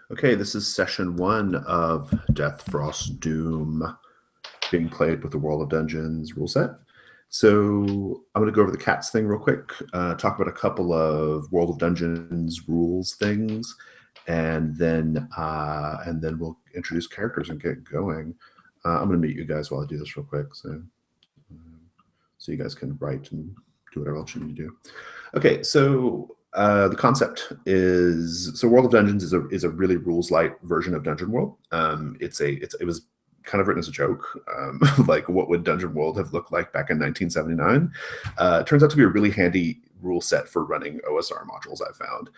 Okay, this is session 1 of Death, Frost, Doom, being played with the World of Dungeons rule set. So I'm going to go over the cats thing real quick, talk about a couple of World of Dungeons rules things, and then we'll introduce characters and get going. I'm going to mute you guys while I do this real quick, so you guys can write and do whatever else you need to do. Okay, so the concept is World of Dungeons is a really rules light version of Dungeon World. It was kind of written as a joke, like what would Dungeon World have looked like back in 1979. It turns out to be a really handy rule set for running OSR modules. I found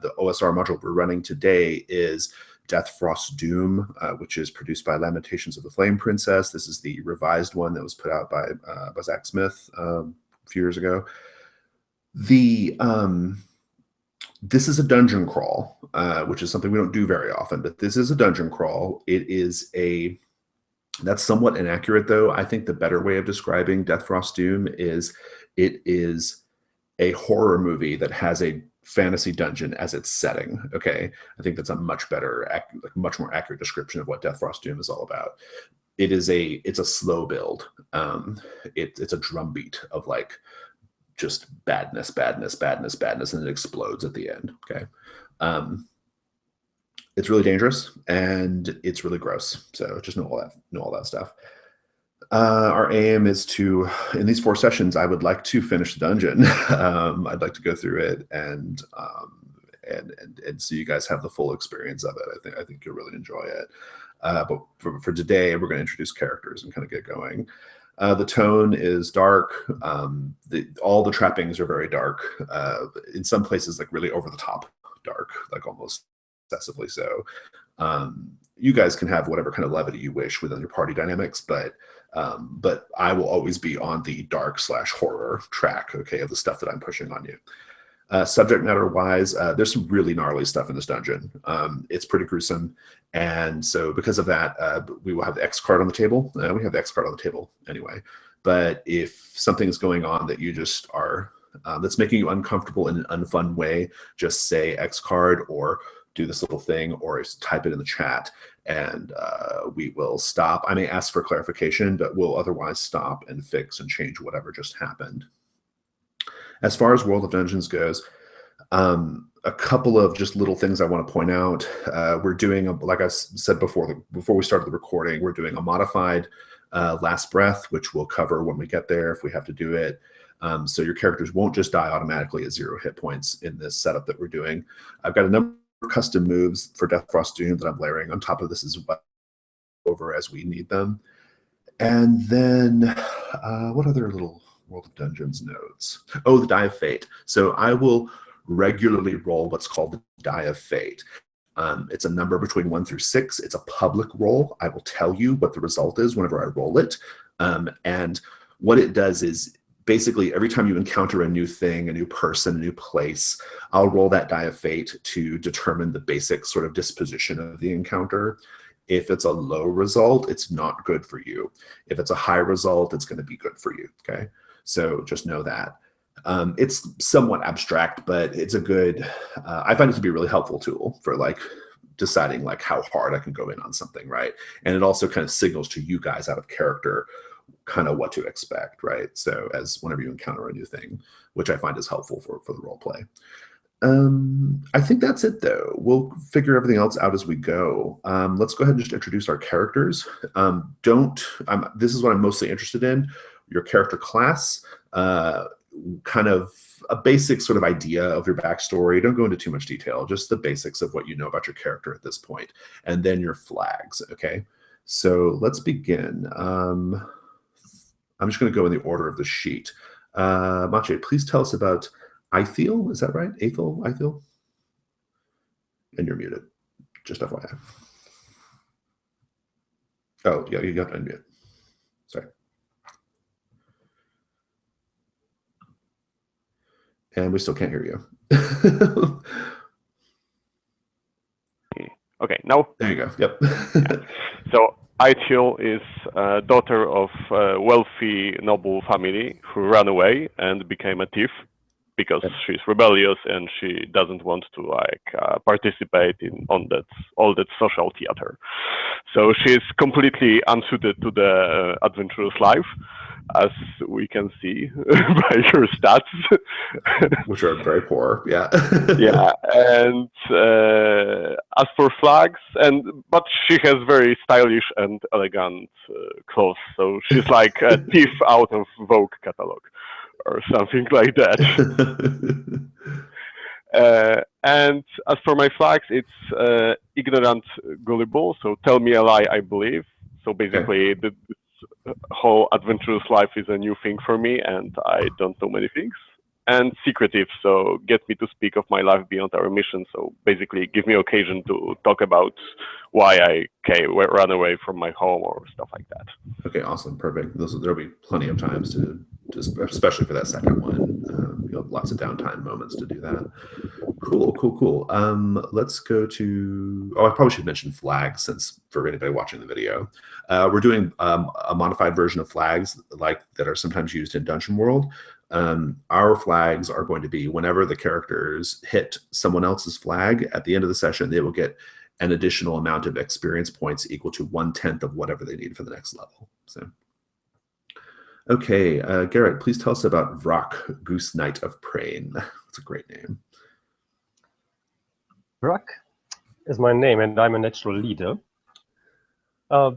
the OSR module we're running today is Death, Frost, Doom, which is produced by Lamentations of the Flame Princess. This is the revised one that was put out by Zach Smith a few years ago. This is a dungeon crawl, which is something we don't do very often, but this is a dungeon crawl. That's somewhat inaccurate, though. I think the better way of describing Death, Frost, Doom is it is a horror movie that has a fantasy dungeon as its setting. Okay, I think that's a much better, much more accurate description of what Death, Frost, Doom is all about. It's a slow build. It's a drumbeat of like just badness, and it explodes at the end. Okay. It's really dangerous and it's really gross. So just know all that stuff. Our aim is to, in these 4 sessions, I would like to finish the dungeon. I'd like to go through it and so you guys have the full experience of it. I think you'll really enjoy it. But for today, we're going to introduce characters and kind of get going. The tone is dark. All the trappings are very dark. In some places, like really over the top dark, like almost excessively so. You guys can have whatever kind of levity you wish within your party dynamics, but I will always be on the dark/horror track, okay, of the stuff that I'm pushing on you. Subject matter wise, there's some really gnarly stuff in this dungeon. It's pretty gruesome, and so because of that, we will have the X card on the table. We have the X card on the table anyway, but if something is going on that you just are that's making you uncomfortable in an unfun way, just say X card or do this little thing or type it in the chat, and we will stop. I may ask for clarification, but we'll otherwise stop and fix and change whatever just happened. As far as World of Dungeons goes, a couple of just little things I want to point out. We're doing, like I said before we started the recording, we're doing a modified last breath, which we'll cover when we get there if we have to do it. So your characters won't just die automatically at 0 hit points in this setup that we're doing. I've got a number of custom moves for Death, Frost, Doom that I'm layering on top of this as well, over as we need them. And then what other little World of Dungeons notes? Oh, the Die of Fate. So I will regularly roll what's called the Die of Fate. It's a number between 1 through 6. It's a public roll. I will tell you what the result is whenever I roll it. And what it does is basically every time you encounter a new thing, a new person, a new place, I'll roll that Die of Fate to determine the basic sort of disposition of the encounter. If it's a low result, it's not good for you. If it's a high result, it's going to be good for you. Okay. So just know that. It's somewhat abstract, but it's a good, I find it to be a really helpful tool for like deciding like how hard I can go in on something, right? And it also kind of signals to you guys out of character kind of what to expect, right? So as whenever you encounter a new thing, which I find is helpful for the role play. I think that's it though. We'll figure everything else out as we go. Let's go ahead and just introduce our characters. This is what I'm mostly interested in. Your character class, kind of a basic sort of idea of your backstory. Don't go into too much detail, just the basics of what you know about your character at this point, and then your flags, okay? So let's begin. I'm just going to go in the order of the sheet. Mache, please tell us about Aethiel. Is that right? Aethiel? And you're muted, just FYI. Oh, yeah, you got to unmute. Sorry. And we still can't hear you. Okay, now? There you go, yep. Yeah. So Aethiel is a daughter of a wealthy noble family who ran away and became a thief. because she's rebellious and she doesn't want to participate in all that social theater. So she's completely unsuited to the adventurous life, as we can see by her stats, which are very poor. Yeah. Yeah, and as for flags, but she has very stylish and elegant clothes, so she's like a thief out of Vogue catalog or something like that. And as for my flags, it's ignorant, gullible. So tell me a lie, I believe. So basically, this whole adventurous life is a new thing for me, and I don't know many things. And secretive, so get me to speak of my life beyond our mission. So basically, give me occasion to talk about why I ran away from my home or stuff like that. Okay, awesome, perfect. There'll be plenty of times to especially for that second one. You'll have lots of downtime moments to do that. Cool. Let's go to. Oh, I probably should mention flags, since for anybody watching the video, we're doing a modified version of flags like that are sometimes used in Dungeon World. Our flags are going to be whenever the characters hit someone else's flag at the end of the session, they will get an additional amount of experience points equal to 1/10 of whatever they need for the next level. So, okay, Garrett, please tell us about Vrak, Goose Knight of Prain. That's a great name. Vrak is my name, and I'm a natural leader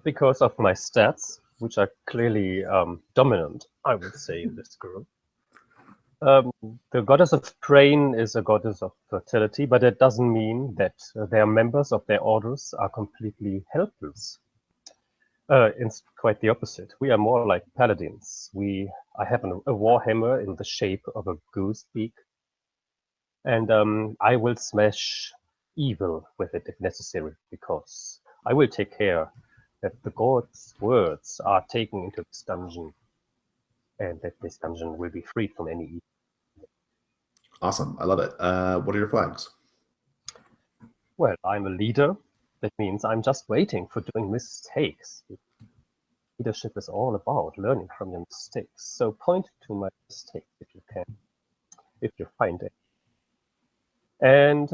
because of my stats, which are clearly dominant, I would say, in this group. The goddess of Prain is a goddess of fertility, but it doesn't mean that their members of their orders are completely helpless. It's quite the opposite. We are more like paladins. I have a warhammer in the shape of a goose beak, and I will smash evil with it if necessary, because I will take care that the god's words are taken into this dungeon, and that this dungeon will be freed from any evil. Awesome, I love it. What are your flags? Well, I'm a leader. That means I'm just waiting for doing mistakes. Leadership is all about learning from your mistakes. So point to my mistake if you can, if you find it. And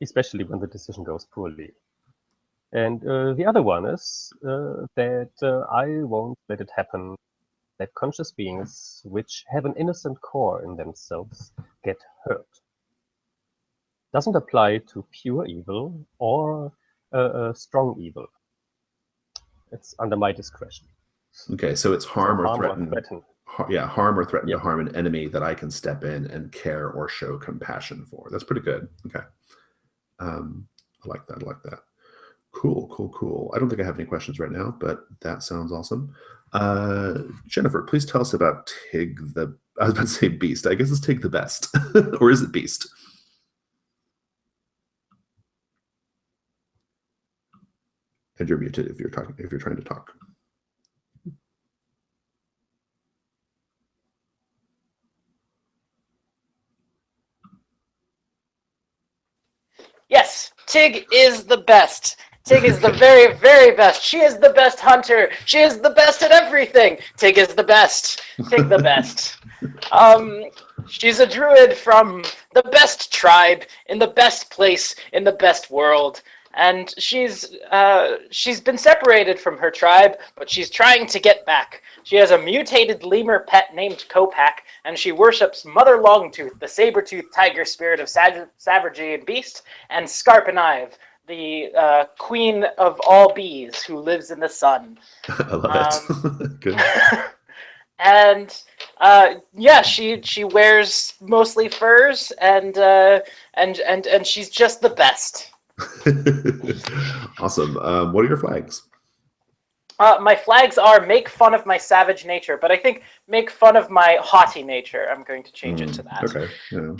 especially when the decision goes poorly. And the other one is that I won't let it happen that conscious beings which have an innocent core in themselves get hurt. Doesn't apply to pure evil or strong evil. It's under my discretion. Okay, so it's harm or threaten. Harm or threaten Yep. to harm an enemy that I can step in and care or show compassion for. That's pretty good. Okay. I like that. Cool. I don't think I have any questions right now, but that sounds awesome. Jennifer, please tell us about Tig I was about to say Beast. I guess it's Tig the Best. Or is it Beast? And you're muted if you're trying to talk. Yes, Tig is the best. Tig is the very, very best. She is the best hunter. She is the best at everything. Tig is the best. Tig the best. She's a druid from the best tribe, in the best place, in the best world. And she's been separated from her tribe, but she's trying to get back. She has a mutated lemur pet named Kopak, and she worships Mother Longtooth, the saber-toothed tiger spirit of savagery and beast, and Scarpenive, the queen of all bees who lives in the sun. I love it. Good. And yeah, she wears mostly furs, and she's just the best. Awesome. What are your flags? My flags are make fun of my savage nature, but I think make fun of my haughty nature. I'm going to change it to that. Okay. Yeah.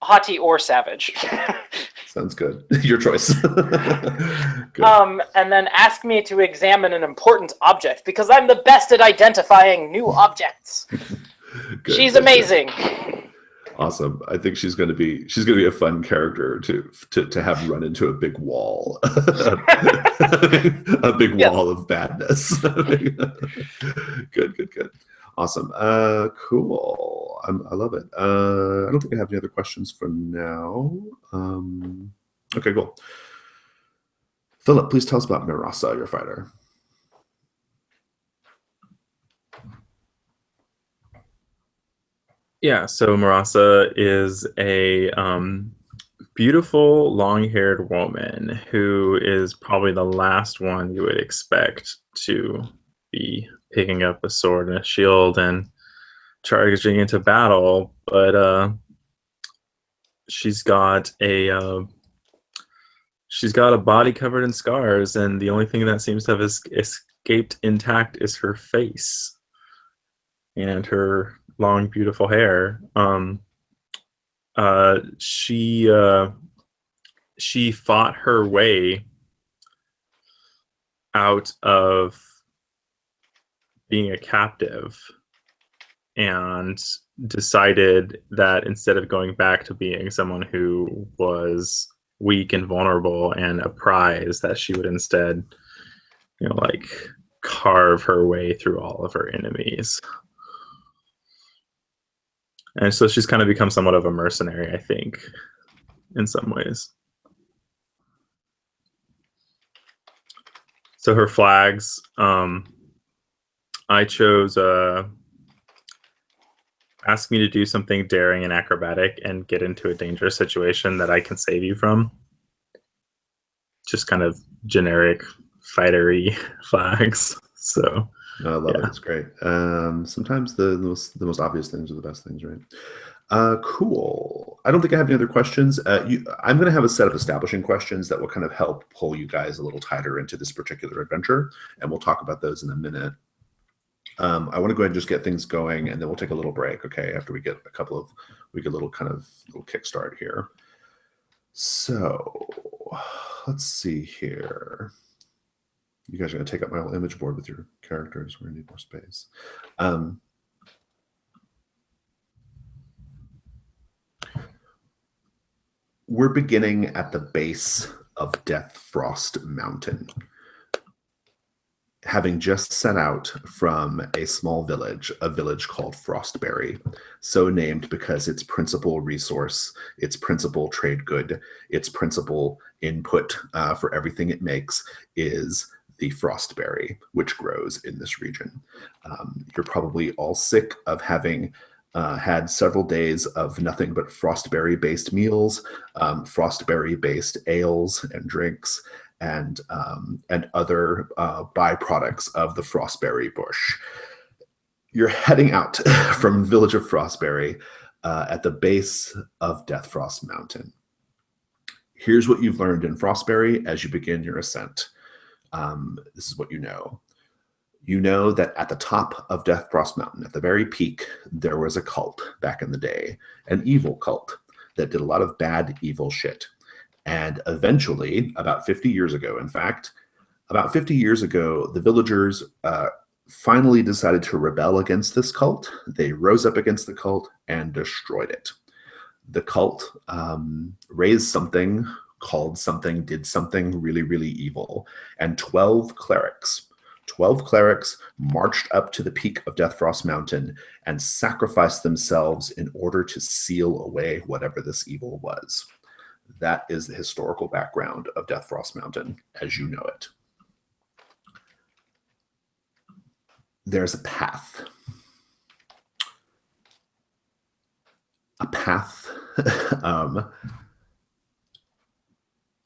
Haughty or savage. Sounds good. Your choice. Good. And then ask me to examine an important object, because I'm the best at identifying new objects. She's amazing. Awesome. I think she's going to be a fun character to have run into a big wall, a big wall of badness. Good. Awesome. Cool. Cool. I love it. I don't think I have any other questions for now. Okay, cool. Philip, please tell us about Mirasa, your fighter. Yeah, so Marasa is a beautiful long-haired woman who is probably the last one you would expect to be picking up a sword and a shield and charging into battle, but she's got a body covered in scars, and the only thing that seems to have escaped intact is her face and her long, beautiful hair. She fought her way out of being a captive and decided that instead of going back to being someone who was weak and vulnerable and a prize, that she would instead, like carve her way through all of her enemies. And so she's kind of become somewhat of a mercenary, I think, in some ways. So her flags, I chose ask me to do something daring and acrobatic and get into a dangerous situation that I can save you from. Just kind of generic fightery flags. So no, I love it. It's great. Sometimes the most obvious things are the best things, right? Cool. I don't think I have any other questions. I'm going to have a set of establishing questions that will kind of help pull you guys a little tighter into this particular adventure, and we'll talk about those in a minute. I want to go ahead and just get things going, and then we'll take a little break, okay, after we get a little kickstart here. So let's see here. You guys are going to take up my whole image board with your characters. We're going to need more space. We're beginning at the base of Death Frost Mountain. Having just set out from a small village, a village called Frostberry, so named because its principal resource, its principal trade good, its principal input for everything it makes is the frostberry, which grows in this region. You're probably all sick of having had several days of nothing but frostberry-based meals, frostberry-based ales and drinks, and other byproducts of the frostberry bush. You're heading out from the village of Frostberry at the base of Death Frost Mountain. Here's what you've learned in Frostberry as you begin your ascent. This is what you know. You know that at the top of Death Frost Mountain, at the very peak, there was a cult back in the day, an evil cult that did a lot of bad, evil shit. And eventually, about 50 years ago, the villagers finally decided to rebel against this cult. They rose up against the cult and destroyed it. The cult raised something, called something, did something really, really evil. And 12 clerics marched up to the peak of Death Frost Mountain and sacrificed themselves in order to seal away whatever this evil was. That is the historical background of Death Frost Mountain as you know it. There's a path.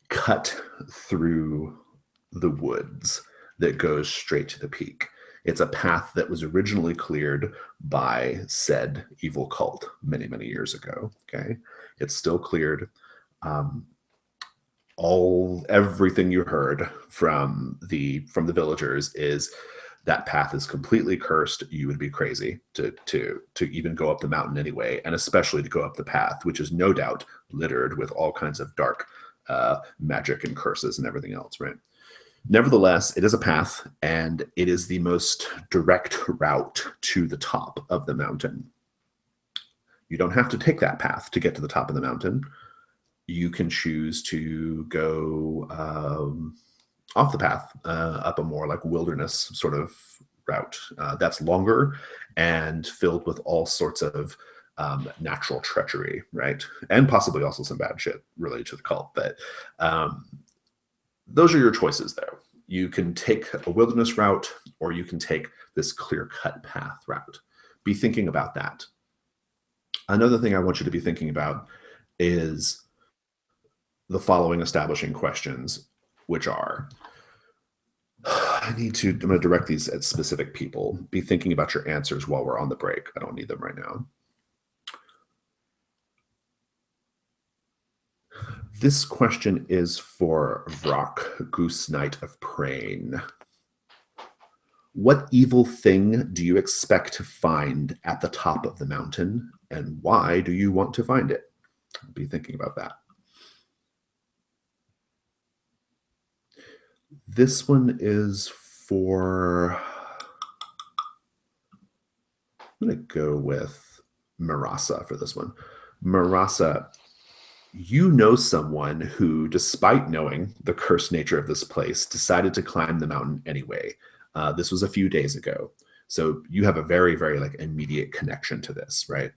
Cut through the woods that goes straight to the peak. It's a path that was originally cleared by said evil cult many, many years ago. Okay, it's still cleared. Everything you heard from the villagers is that path is completely cursed. You would be crazy to even go up the mountain anyway, and especially to go up the path, which is no doubt littered with all kinds of dark magic and curses and everything else, right? Nevertheless, it is a path, and it is the most direct route to the top of the mountain. You don't have to take that path to get to the top of the mountain. You can choose to go off the path, up a more like wilderness sort of route. That's longer and filled with all sorts of natural treachery, right? And possibly also some bad shit related to the cult. But those are your choices there. You can take a wilderness route, or you can take this clear-cut path route. Be thinking about that. Another thing I want you to be thinking about is the following establishing questions, which are, I'm going to direct these at specific people. Be thinking about your answers while we're on the break. I don't need them right now. This question is for Vrock, Goose Knight of Prane. What evil thing do you expect to find at the top of the mountain, and why do you want to find it? Be thinking about that. This one is for, I'm going to go with Marasa for this one. Marasa, you know someone who, despite knowing the cursed nature of this place, decided to climb the mountain anyway. This was a few days ago. So you have a very, very like immediate connection to this, right?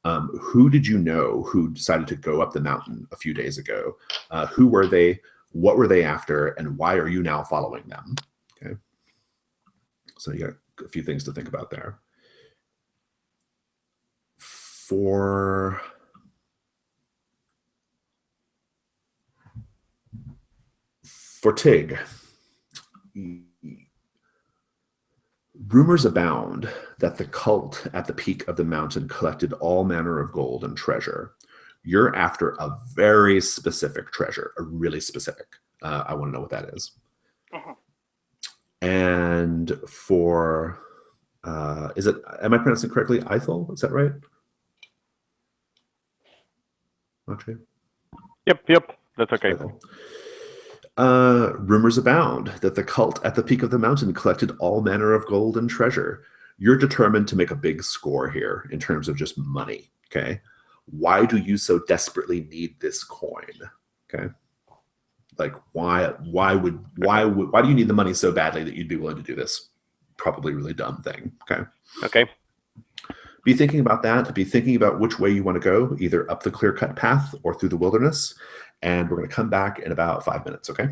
Who did you know who decided to go up the mountain a few days ago? Who were they? What were they after? And why are you now following them? Okay. So you got a few things to think about there. For Tig, rumors abound that the cult at the peak of the mountain collected all manner of gold and treasure. You're after a very specific treasure, a really specific. I want to know what that is. And for, am I pronouncing it correctly? Ithel, is that right? Okay. Yep, that's okay. Rumors abound that the cult at the peak of the mountain collected all manner of gold and treasure. You're determined to make a big score here in terms of just money, okay? Why do you so desperately need this coin, okay? Like, why do you need the money so badly that you'd be willing to do this probably really dumb thing, okay? Okay. Be thinking about that. Be thinking about which way you want to go, either up the clear-cut path or through the wilderness. And we're going to come back in about 5 minutes, okay?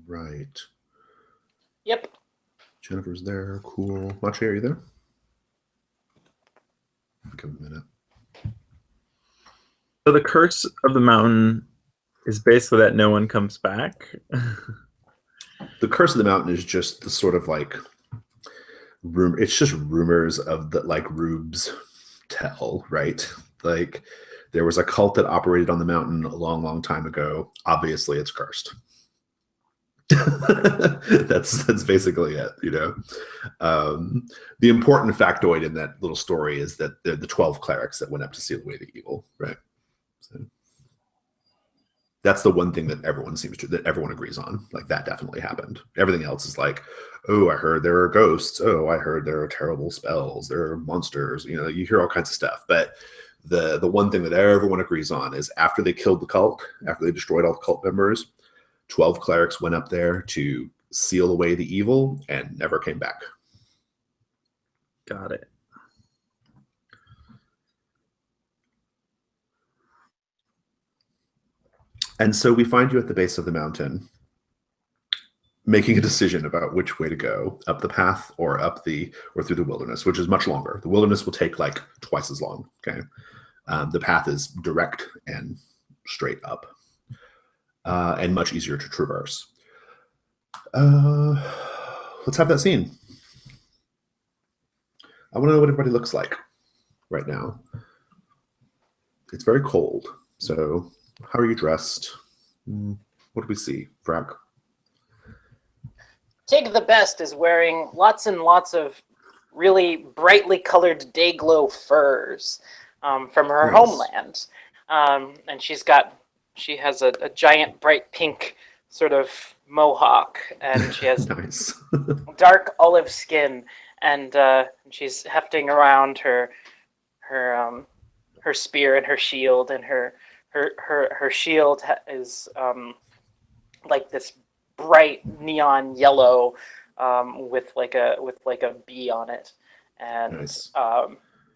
right. Yep. Jennifer's there. Cool. Machi, are you there? Give him a minute. So the curse of the mountain is basically that no one comes back. The curse of the mountain is just the sort of like rumor. It's just rumors of the like rubes tell, right? Like there was a cult that operated on the mountain a long, long time ago. Obviously, it's cursed. That's basically it, you know. The important factoid in that little story is that they're the 12 clerics that went up to seal away the evil, right? So that's the one thing that everyone agrees on. Like that definitely happened. Everything else is like, oh, I heard there are ghosts. Oh, I heard there are terrible spells. There are monsters. You know, you hear all kinds of stuff. But the one thing that everyone agrees on is after they killed the cult, after they destroyed all the cult members, 12 clerics went up there to seal away the evil and never came back. Got it. And so we find you at the base of the mountain, making a decision about which way to go, up the path or through the wilderness, which is much longer. The wilderness will take like twice as long. Okay. The path is direct and straight up, and much easier to traverse. Let's have that scene. I want to know what everybody looks like right now. It's very cold. So how are you dressed? What do we see, Frag? Tig the Best is wearing lots and lots of really brightly colored day-glow furs from her homeland. And she has a giant bright pink sort of mohawk, and she has nice. dark olive skin, and she's hefting around her spear and her shield, and her shield is like this bright neon yellow with like a bee on it, and nice.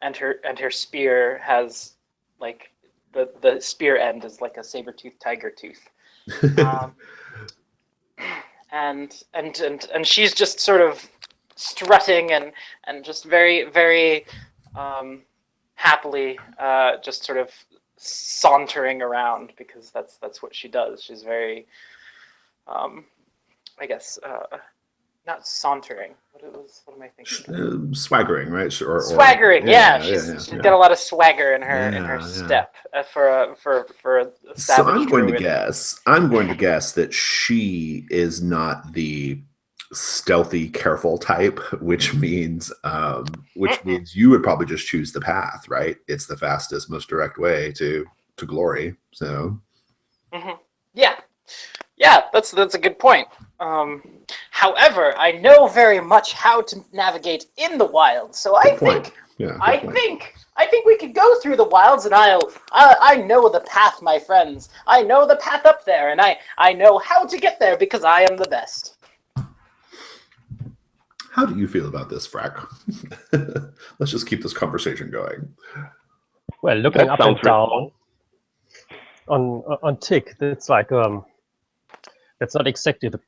And her spear has like the spear end is like a saber-toothed tiger tooth. And she's just sort of strutting and just very, very happily just sort of sauntering around, because that's what she does. She's very I guess not sauntering. What am I thinking? Swaggering, right? Swaggering, yeah. She's got a lot of swagger in her step for a savage. So I'm going druid. to guess that she is not the stealthy, careful type, which means you would probably just choose the path, right? It's the fastest, most direct way to glory. So, yeah, that's a good point. However, I know very much how to navigate in the wild, so I think we could go through the wilds, and I know the path, my friends. I know the path up there, and I know how to get there because I am the best. How do you feel about this, Frack? Let's just keep this conversation going. Well, looking up and down on Tick, it's like that's not exactly the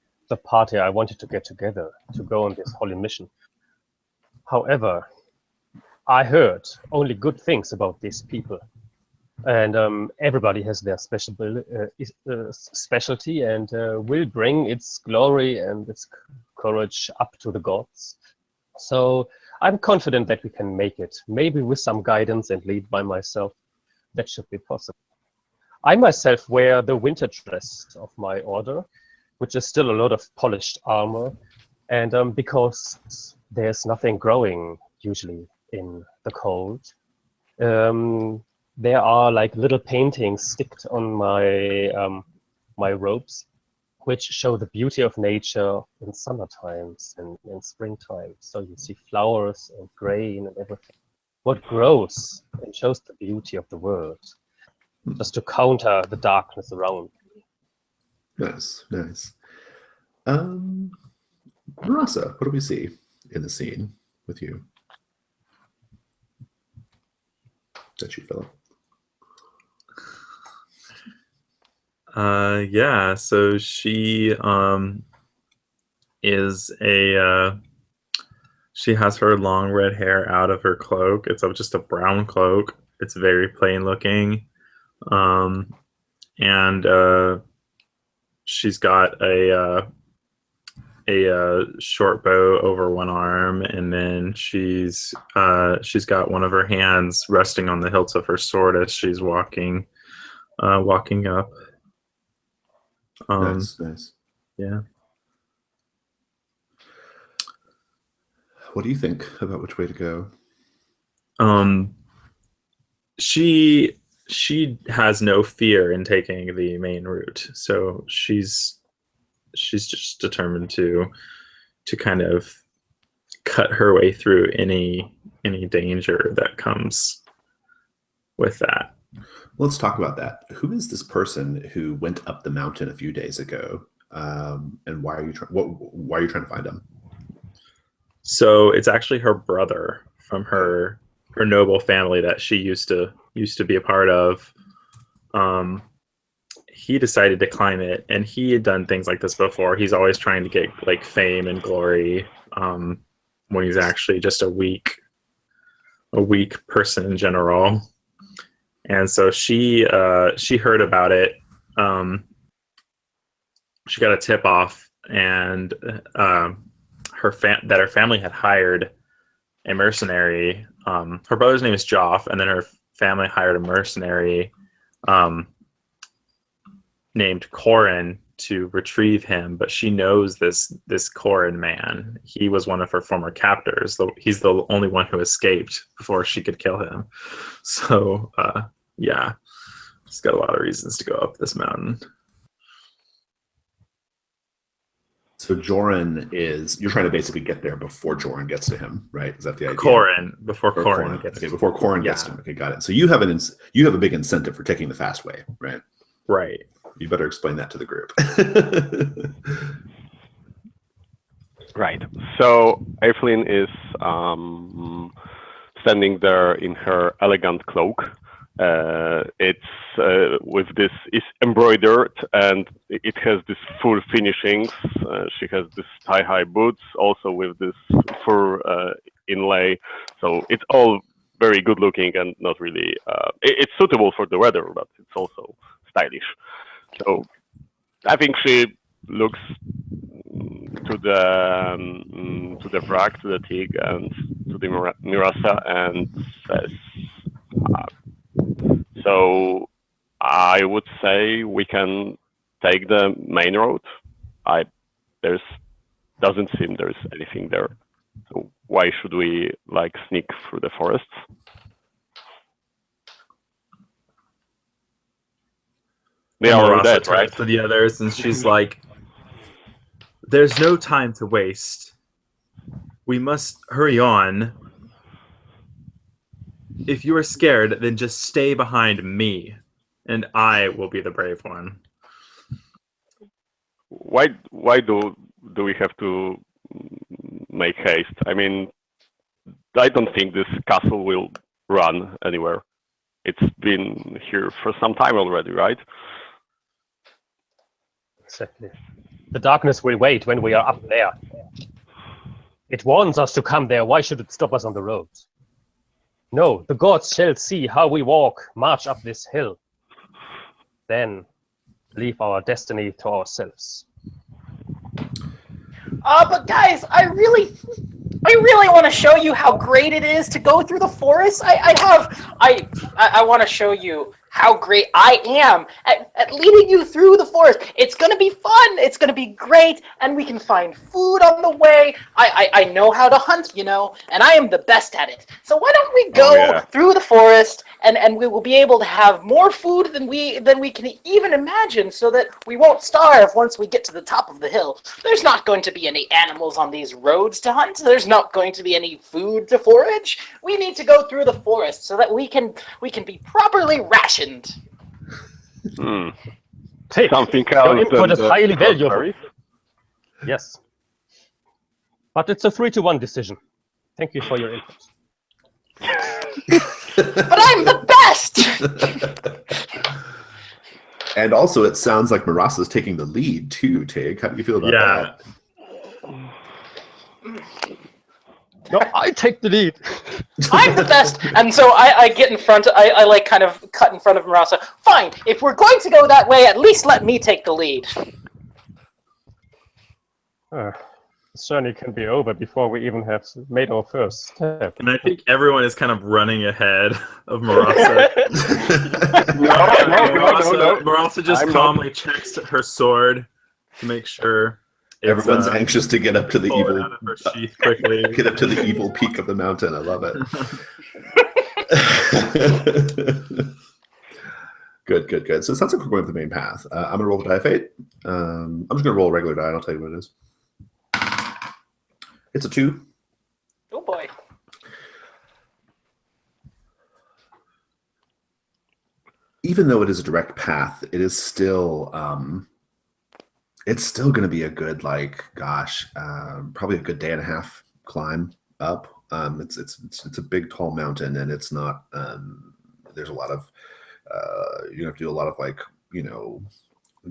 party I wanted to get together to go on this holy mission. However, I heard only good things about these people, and everybody has their specialty and will bring its glory and its courage up to the gods. So I'm confident that we can make it, maybe with some guidance and lead by myself. That should be possible. I myself wear the winter dress of my order, which is still a lot of polished armor, and because there's nothing growing usually in the cold, there are like little paintings sticked on my my robes, which show the beauty of nature in summer times and in springtime. So you see flowers and grain and everything. What grows and shows the beauty of the world, just to counter the darkness around me. Nice. Marasa, what do we see in the scene with you? That's you, Philip. Yeah, so she is she has her long red hair out of her cloak. It's just a brown cloak. It's very plain looking. And she's got a short bow over one arm, and then she's got one of her hands resting on the hilt of her sword as she's walking up. Nice. Yeah. What do you think about which way to go? She has no fear in taking the main route, so she's just determined to kind of cut her way through any danger that comes with that. Let's talk about that. Who is this person who went up the mountain a few days ago, and why are you trying to find him? So it's actually her brother from her noble family that she used to be a part of. He decided to climb it, and he had done things like this before. He's always trying to get like fame and glory, when he's actually just a weak person in general. And so she heard about it. She got a tip off, and her family had hired a mercenary. Her brother's name is Joff, and then her family hired a mercenary named Corin to retrieve him. But she knows this Corin man. He was one of her former captors. He's the only one who escaped before she could kill him. So yeah, she's got a lot of reasons to go up this mountain. So Joran you're trying to basically get there before Joran gets to him, right? Is that the idea? Before Corin gets to him. Before Corin gets to him. Okay, got it. So you have a big incentive for taking the fast way, right? Right. You better explain that to the group. Right. So Evelyn is standing there in her elegant cloak. It's embroidered, and it has this fur finishings. She has this thigh-high boots, also with this fur inlay. So it's all very good looking and not really. It's suitable for the weather, but it's also stylish. So I think she looks to the wrack, to the Tig, and to the Mirasa, and says, so I would say we can take the main road. Doesn't seem there's anything there. So why should we sneak through the forests? They are all dead, right? To the others, and she's like, "There's no time to waste. We must hurry on. If you are scared, then just stay behind me, and I will be the brave one." Why do we have to make haste? I mean, I don't think this castle will run anywhere. It's been here for some time already, right? Exactly. The darkness will wait when we are up there. It warns us to come there. Why should it stop us on the road? No, the gods shall see how we march up this hill. Then leave our destiny to ourselves. But guys, I really want to show you how great it is to go through the forest. I want to show you how great I am at leading you through the forest. It's going to be fun. It's going to be great. And we can find food on the way. I know how to hunt, and I am the best at it. So why don't we go through the forest and we will be able to have more food than we can even imagine, so that we won't starve once we get to the top of the hill. There's not going to be any animals on these roads to hunt. There's not going to be any food to forage. We need to go through the forest so that we can be properly rationed. Take something your else. input is highly valuable. Yes. But it's a 3-1 decision. Thank you for your input. But I'm the best! And also, it sounds like Mirasa's taking the lead too, Tig. How do you feel about that? No, I take the lead. I'm the best. And so I get in front. I like kind of cut in front of Marasa. Fine. If we're going to go that way, at least let me take the lead. This journey can be over before we even have made our first step. And I think everyone is kind of running ahead of Marasa. No. Marasa just calmly checks her sword to make sure. Everyone's anxious to get up to the pull it evil out of her sheath quickly. Get up to the evil peak of the mountain. I love it. Good. So it sounds like we're going for the main path. I'm gonna roll the die of fate. I'm just gonna roll a regular die, and I'll tell you what it is. It's a 2. Oh boy. Even though it is a direct path, it is still it's still going to be a good, like, gosh, probably a good day and a half climb up. It's a big, tall mountain, and it's not. There's a lot of you have to do a lot of, like, you know,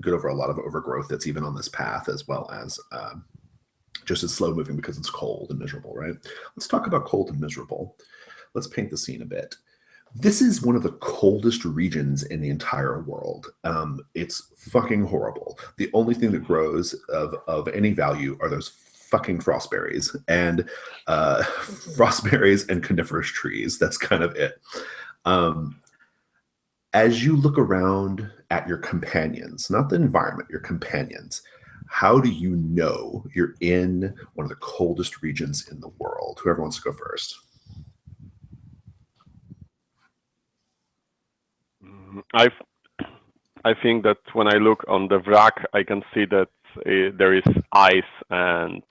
get over a lot of overgrowth that's even on this path, as well as just as slow moving because it's cold and miserable, right? Let's talk about cold and miserable. Let's paint the scene a bit. This is one of the coldest regions in the entire world. It's fucking horrible. The only thing that grows of any value are those fucking frostberries and coniferous trees. That's kind of it. As you look around at your companions, not the environment, your companions, how do you know you're in one of the coldest regions in the world? Whoever wants to go first. I think that when I look on the wreck, I can see that there is ice and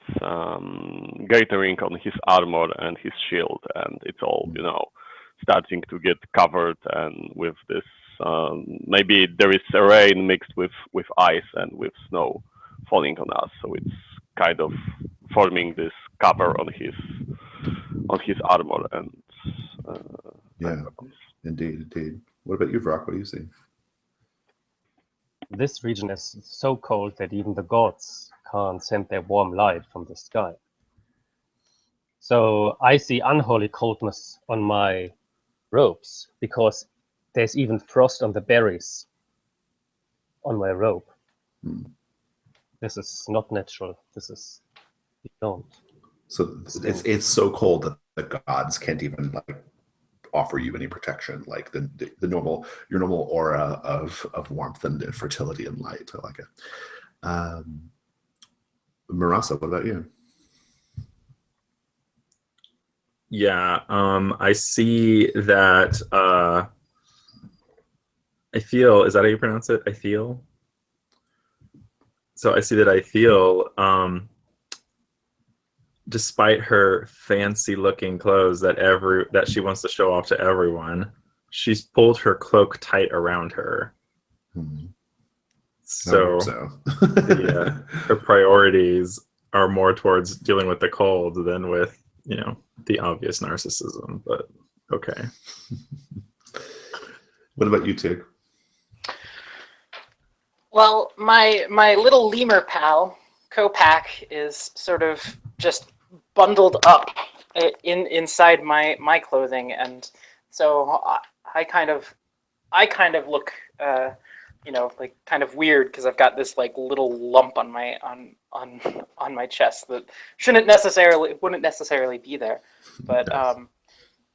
gathering on his armor and his shield, and it's all, you know, starting to get covered, and with this maybe there is a rain mixed with ice and with snow falling on us, so it's kind of forming this cover on his armor and yeah, indeed. What about you, Vrock? What do you see? This region is so cold that even the gods can't send their warm light from the sky. So I see unholy coldness on my robes because there's even frost on the berries on my robe. This is not natural. This is beyond. So it's so cold that the gods can't even, like, offer you any protection, like the normal, your normal aura of warmth and fertility and light. I like it. Marasa, what about you? Yeah, I see that. I feel. Is that how you pronounce it? I feel. So I see that I feel. Despite her fancy-looking clothes that she wants to show off to everyone, she's pulled her cloak tight around her. So yeah, her priorities are more towards dealing with the cold than with, you know, the obvious narcissism. But okay. What about you, Tig? Well, my little lemur pal, Kopak, is sort of just bundled up inside my clothing, and so I kind of look you know, like, kind of weird because I've got this, like, little lump on my on my chest that wouldn't necessarily be there, but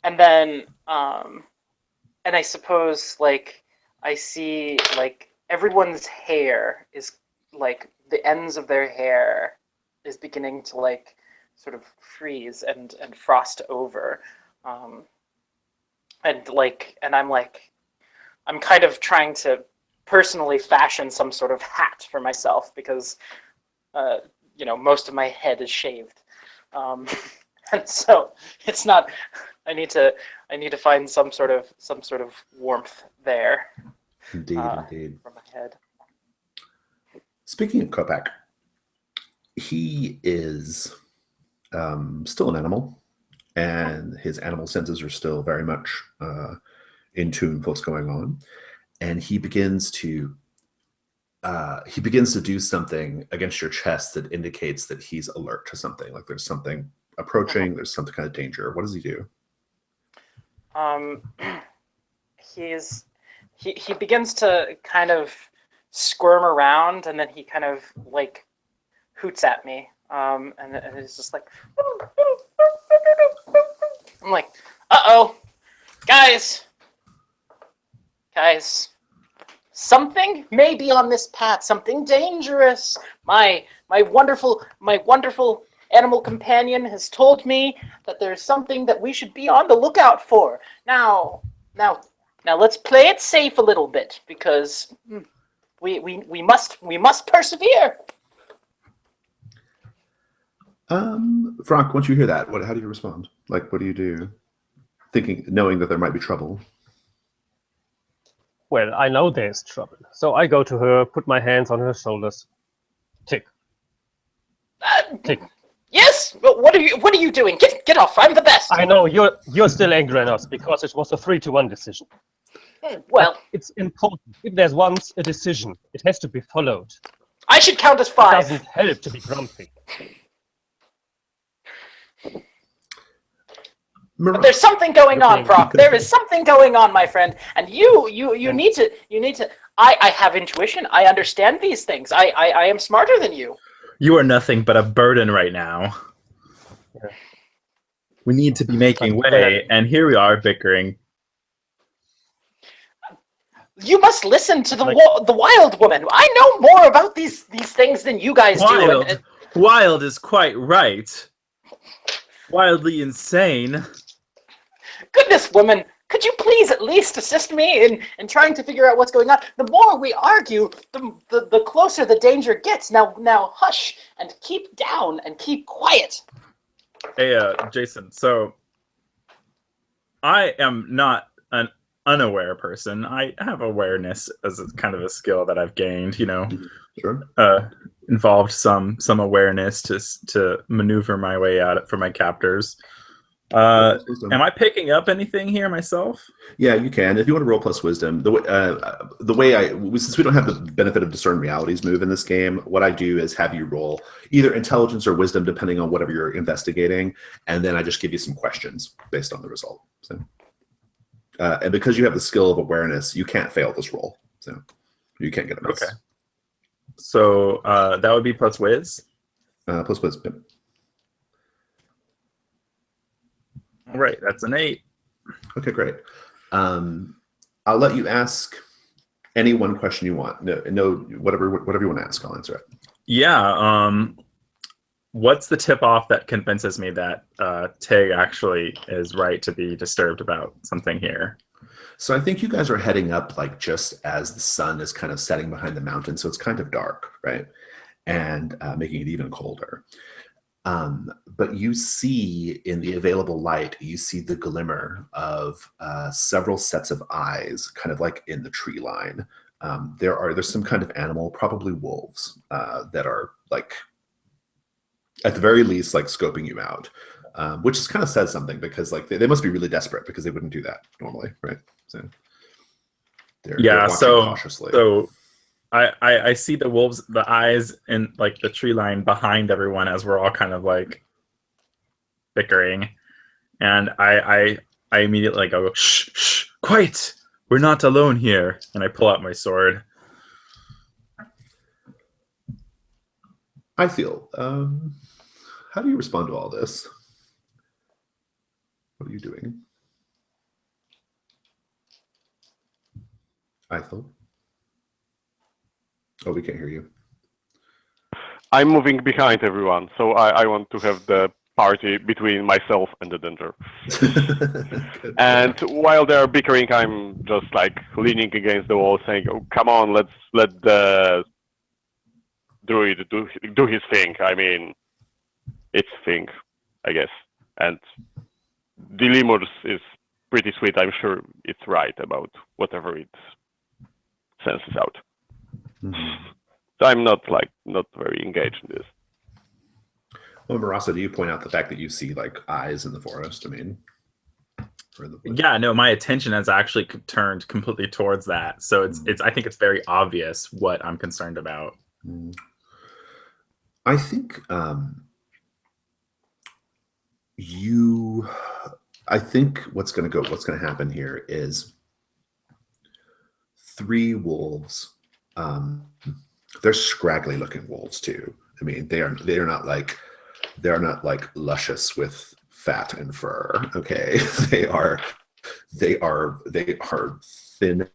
and then and I suppose, like, I see, like, everyone's hair is, like, the ends of their hair is beginning to, like, sort of freeze and frost over, and I'm kind of trying to personally fashion some sort of hat for myself because you know, most of my head is shaved, and so it's not. I need to find some sort of warmth there. Indeed. For my head. Speaking of Kopak, he is still an animal, and his animal senses are still very much in tune with what's going on. And he begins to do something against your chest that indicates that he's alert to something. Like there's something approaching. There's some kind of danger. What does he do? He begins to kind of squirm around, and then he kind of like hoots at me, and it's just like, I'm like, uh-oh, guys, something may be on this path, something dangerous. My wonderful animal companion has told me that there's something that we should be on the lookout for. Now let's play it safe a little bit, because we must persevere. Frank, once you hear that, how do you respond? Like, what do you do? Knowing that there might be trouble. Well, I know there's trouble, so I go to her, put my hands on her shoulders. Tick. Tick. Yes. What are you doing? Get off! I'm the best. I know you're still angry at us because it was a 3-1 decision. Well, but it's important. If there's once a decision, it has to be followed. I should count as It 5. doesn't help to be grumpy. But there's something going on, Brock. There is something going on, my friend. And you need to. I have intuition. I understand these things. I am smarter than you. You are nothing but a burden right now. Yeah. We need to be making way, and here we are bickering. You must listen to the wild woman. I know more about these things than you guys do. Wild is quite right. Wildly insane. Goodness, woman, could you please at least assist me in trying to figure out what's going on? The more we argue, the closer the danger gets. Now hush and keep down and keep quiet. Hey, Jason, so I am not an unaware person. I have awareness as kind of a skill that I've gained, Sure. Involved some awareness to maneuver my way out from my captors. Am I picking up anything here myself? Yeah, you can. If you want to roll plus wisdom, since we don't have the benefit of discern realities move in this game, what I do is have you roll either intelligence or wisdom, depending on whatever you're investigating, and then I just give you some questions based on the result. So, and because you have the skill of awareness, you can't fail this roll, so you can't get a miss. Okay. So that would be plus whiz. Plus wisdom. Yep. All right, that's an 8. Okay, great. I'll let you ask any one question you want. No, whatever you want to ask, I'll answer it. Yeah. What's the tip-off that convinces me that Tig actually is right to be disturbed about something here? So I think you guys are heading up like just as the sun is kind of setting behind the mountain, so it's kind of dark, right? And making it even colder. But you see in the available light, you see the glimmer of several sets of eyes, kind of like in the tree line. There's some kind of animal, probably wolves, that are like, at the very least, like scoping you out, which kind of says something because like they must be really desperate because they wouldn't do that normally, right? So they're watching cautiously. So I see the wolves, the eyes in like the tree line behind everyone as we're all kind of like bickering, and I immediately like go, shh, quiet, we're not alone here, and I pull out my sword. I feel. How do you respond to all this? What are you doing? Eiffel? Oh, we can't hear you. I'm moving behind everyone, so I want to have the party between myself and the danger. And while they're bickering, I'm just like leaning against the wall saying, oh, come on, let the druid do his thing. I mean, it's thing, I guess. And the lemurs is pretty sweet. I'm sure it's right about whatever it senses out. Mm-hmm. So I'm not very engaged in this. Well, Marasa, do you point out the fact that you see like eyes in the forest? I mean, yeah, no, my attention has actually turned completely towards that. So it's I think it's very obvious what I'm concerned about. I think I think what's going to happen here is 3 wolves. They're scraggly looking wolves too. I mean, they are not like luscious with fat and fur. Okay, they are thin,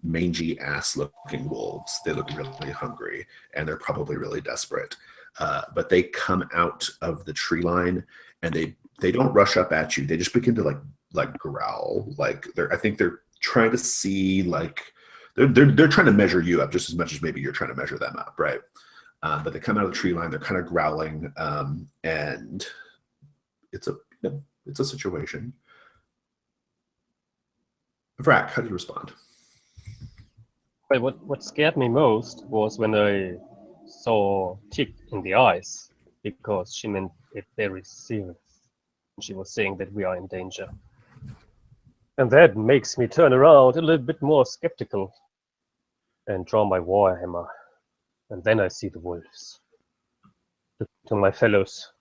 mangy ass looking wolves. They look really hungry and they're probably really desperate. But they come out of the tree line and they don't rush up at you. They just begin to like growl. Like I think they're trying to see, like they're trying to measure you up just as much as maybe you're trying to measure them up, right? But they come out of the tree line. They're kind of growling, and it's a situation. Vrak, how do you respond? Well, what scared me most was when I saw Tick in the eyes, because she meant it very serious. She was saying that we are in danger. And that makes me turn around a little bit more skeptical and draw my warhammer. And then I see the wolves. To my fellows.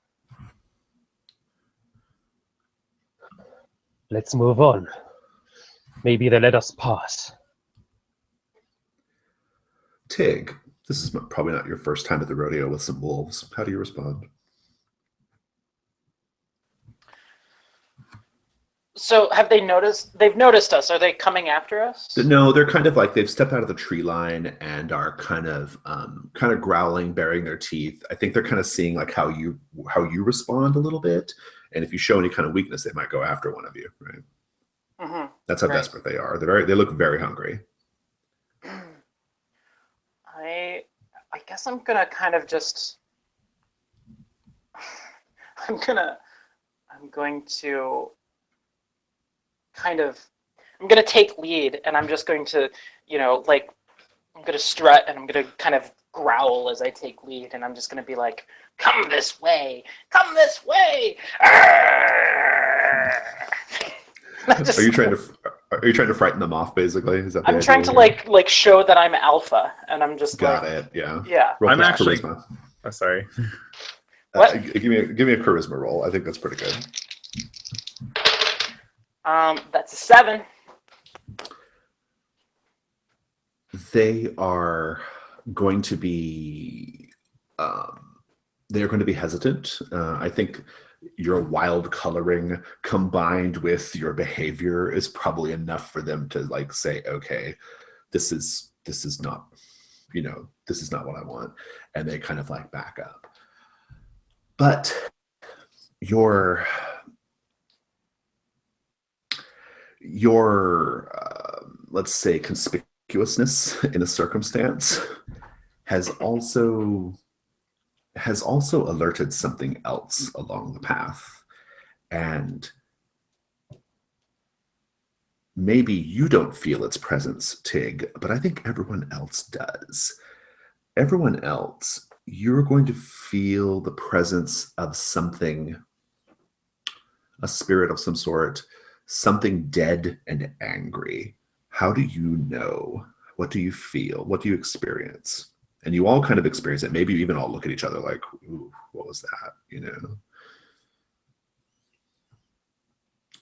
Let's move on. Maybe they let us pass. Tig, this is probably not your first time at the rodeo with some wolves. How do you respond? So have they noticed? They've noticed us. Are they coming after us? No, they're kind of like they've stepped out of the tree line and are kind of growling, baring their teeth. I think they're kind of seeing like how you respond a little bit, and if you show any kind of weakness, they might go after one of you. Right? Mm-hmm. That's how desperate they are. They look very hungry. I guess I'm gonna kind of just. I'm going to I'm gonna take lead, and I'm just going to, I'm gonna strut, and I'm gonna kind of growl as I take lead, and I'm just gonna be like, "Come this way! Come this way!" Are you trying to frighten them off? Basically, is that I'm trying to like show that I'm alpha, and I'm just got it. Yeah. Yeah. I'm actually. Charisma. Oh, sorry. What? Give me a charisma roll. I think that's pretty good. That's a 7. They are going to be hesitant. I think your wild coloring combined with your behavior is probably enough for them to like say, okay, this is not, this is not what I want, and they kind of like back up. But your let's say conspicuousness in a circumstance has also alerted something else along the path, and maybe you don't feel its presence, Tig, but I think everyone else does. Everyone else, you're going to feel the presence of something, a spirit of some sort, something dead and angry. How do you know? What do you feel? What do you experience? And you all kind of experience it. Maybe you even all look at each other like, ooh, what was that?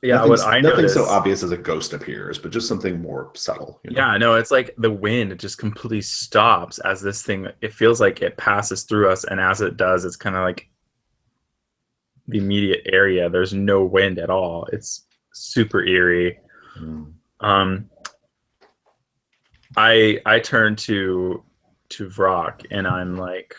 Yeah, nothing so obvious as a ghost appears, but just something more subtle. Yeah, no, it's like the wind just completely stops as this thing, it feels like it passes through us, and as it does, it's kind of like the immediate area. There's no wind at all. It's super eerie. I turn to Vrak and I'm like,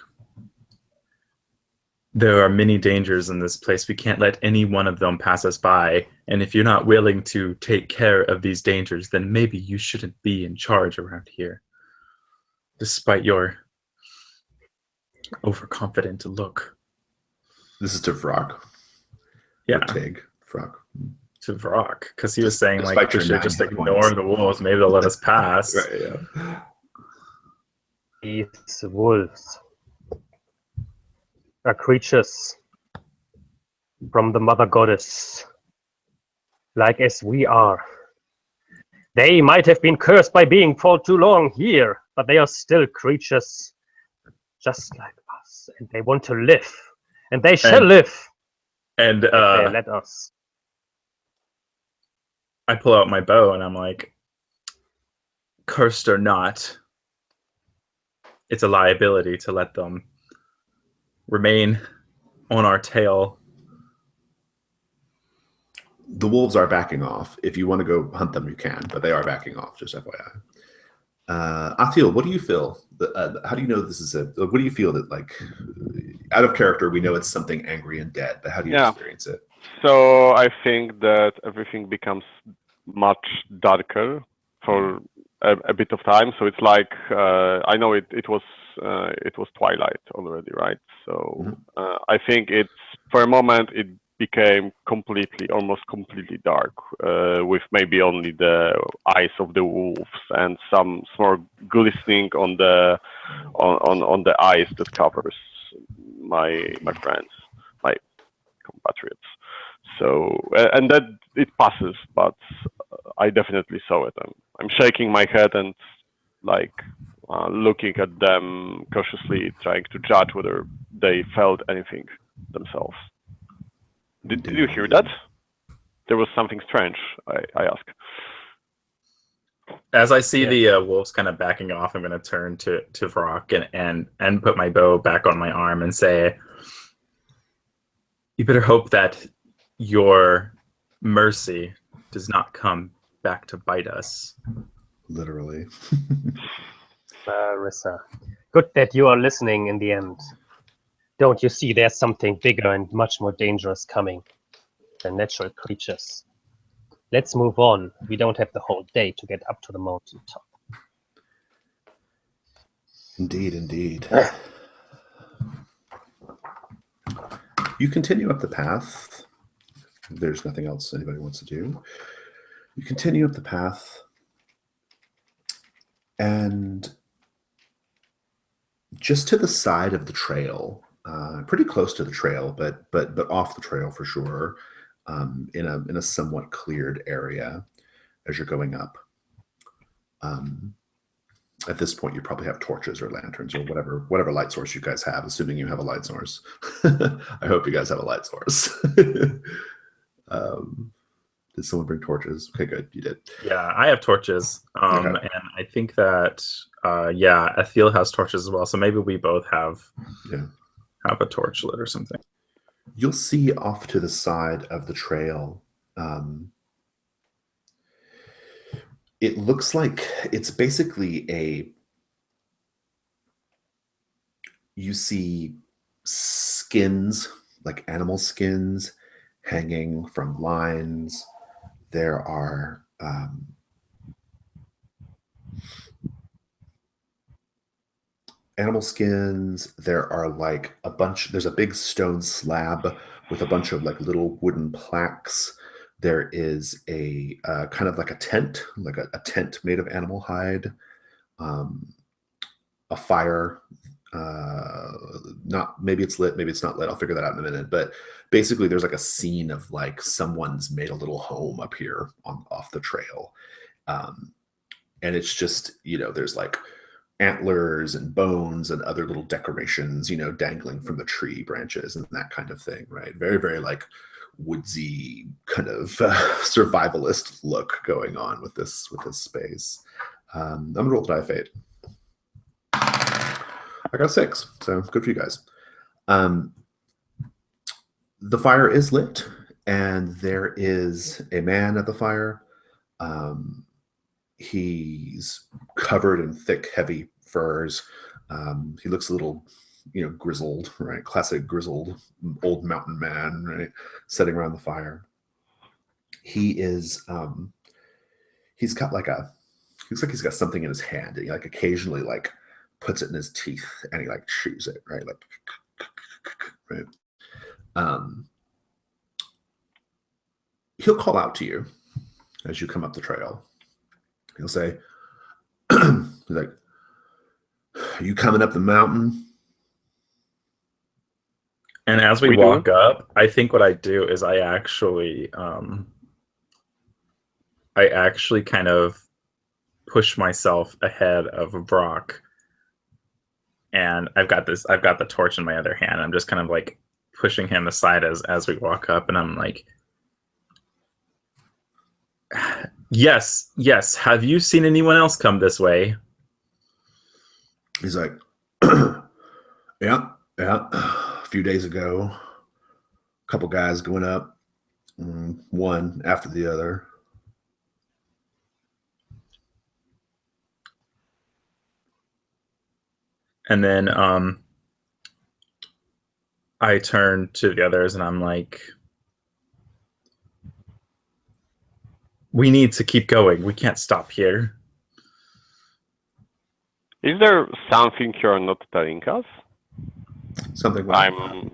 there are many dangers in this place. We can't let any one of them pass us by. And if you're not willing to take care of these dangers, then maybe you shouldn't be in charge around here, despite your overconfident look. This is to Vrak. Yeah. Tig. Vrak. To Vrak, because he was saying Despite like we your should just 9 ignore the wolves. Maybe they'll let us pass. Right, yeah. These wolves are creatures from the mother goddess, like as we are. They might have been cursed by being for too long here, but they are still creatures just like us, and they want to live, and they shall live. And If they let us. I pull out my bow and I'm like, cursed or not, it's a liability to let them remain on our tail. The wolves are backing off. If you want to go hunt them, you can, but they are backing off, just FYI. Athil, what do you feel? How do you know this is what do you feel that, like, out of character, we know it's something angry and dead, but how do you experience it? So I think that everything becomes much darker for a bit of time. So it's like, I know it was twilight already, right? So I think it's, for a moment, it became almost completely dark, with maybe only the eyes of the wolves and some small glistening on the eyes that covers my friends, my compatriots. So and that it passes, but I definitely saw it. I'm shaking my head and like looking at them cautiously, trying to judge whether they felt anything themselves. Did you hear that? There was something strange, I ask. As I see the wolves kind of backing off, I'm going to turn to Vrock and put my bow back on my arm and say, you better hope that your mercy does not come back to bite us. Literally. Marissa, good that you are listening in the end. Don't you see there's something bigger and much more dangerous coming than natural creatures? Let's move on. We don't have the whole day to get up to the mountain top. Indeed, indeed. You continue up the path. There's nothing else anybody wants to do. You continue up the path, and just to the side of the trail, pretty close to the trail, but off the trail for sure, in a somewhat cleared area as you're going up. At this point, you probably have torches or lanterns or whatever light source you guys have, assuming you have a light source. I hope you guys have a light source. Did someone bring torches? Okay, good. You did. Yeah, I have torches. Okay. And I think that, Athil has torches as well. So maybe we both have a torch lit or something. You'll see off to the side of the trail, it looks like it's basically you see skins, like animal skins, hanging from lines. There are animal skins. There are like there's a big stone slab with a bunch of like little wooden plaques. There is a kind of like a tent, like a tent made of animal hide, a fire. Maybe it's lit, maybe it's not lit. I'll figure that out in a minute. But basically, there's like a scene of like someone's made a little home up here off the trail, and it's just, there's like antlers and bones and other little decorations, dangling from the tree branches and that kind of thing, right? Very, very like woodsy kind of survivalist look going on with this space. I'm gonna roll the die of fate. I got 6, so good for you guys. The fire is lit, and there is a man at the fire. He's covered in thick, heavy furs. He looks a little, grizzled, right? Classic grizzled old mountain man, right? Sitting around the fire. He is, he's got looks like he's got something in his hand, and he like occasionally like puts it in his teeth and he like chews it, right? Like, right? He'll call out to you as you come up the trail. He'll say, he's like, "Are you coming up the mountain?" And as we walk up, I think what I do is I actually kind of push myself ahead of Brock, and I've got the torch in my other hand. I'm just kind of like pushing him aside as we walk up, and I'm like, yes, have you seen anyone else come this way? He's like, yeah, a few days ago, a couple guys going up, one after the other. And then I turn to the others and I'm like, we need to keep going. We can't stop here. Is there something you're not telling us? Something like I'm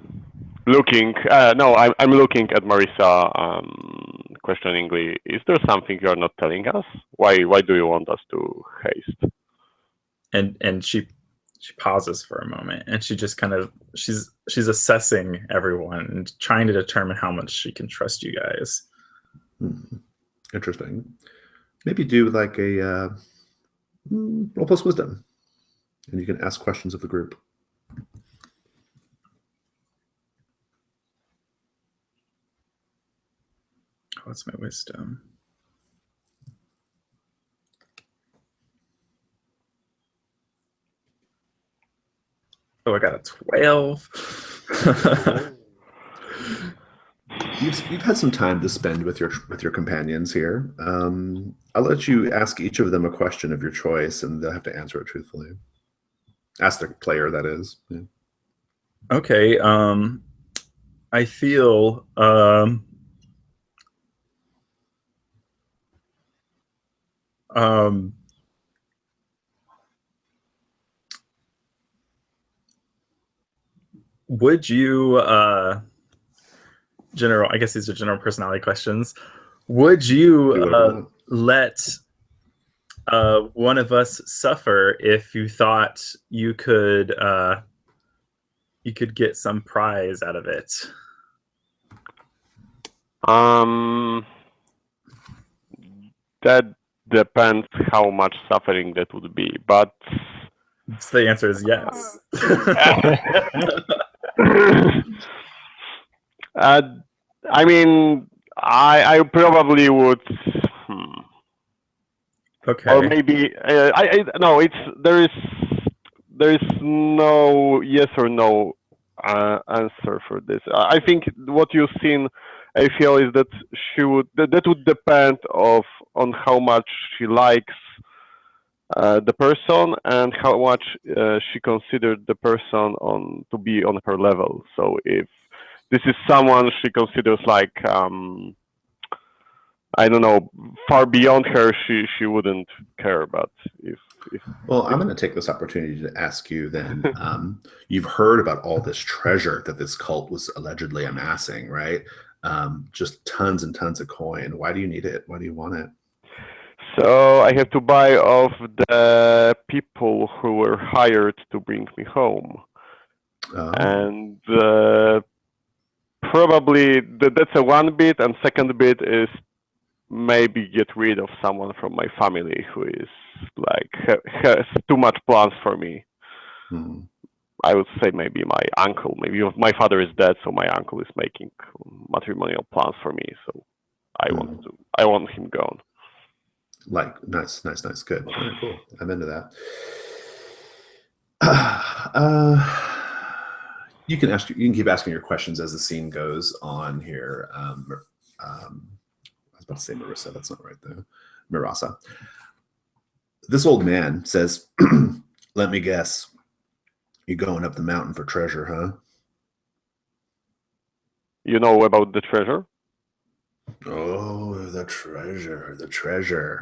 looking. I'm looking at Marissa questioningly. Is there something you're not telling us? Why do you want us to haste? And she pauses for a moment, and she just kind of she's assessing everyone and trying to determine how much she can trust you guys. Interesting. Maybe do like a roll plus wisdom, and you can ask questions of the group. What's my wisdom? Oh, I got a 12. You've had some time to spend with your companions here. I'll let you ask each of them a question of your choice, and they'll have to answer it truthfully. Ask the player, that is. Yeah. Okay. I feel would you general, I guess these are general personality questions. Would you let one of us suffer if you thought you could get some prize out of it? That depends how much suffering that would be, but so the answer is yes. I mean, I probably would. Okay. Or maybe no. There is no yes or no answer for this. I think what you've seen, I feel, is that that would depend on how much she likes the person and how much she considered the person to be on her level. So if this is someone she considers like I don't know, far beyond her, she wouldn't care. But well, I'm going to take this opportunity to ask you then. You've heard about all this treasure that this cult was allegedly amassing, right? Just tons and tons of coin. Why do you need it? Why do you want it? So I have to buy off the people who were hired to bring me home, and probably that's a one bit, and second bit is maybe get rid of someone from my family who is like has too much plans for me. I would say maybe my uncle. Maybe my father is dead, so my uncle is making matrimonial plans for me. So I want him gone. Like nice, good. All right, cool. I'm into that. You can keep asking your questions as the scene goes on here. I was about to say Marissa, that's not right though. Marassa. This old man says, let me guess, you're going up the mountain for treasure, huh? You know about the treasure? Oh, the treasure.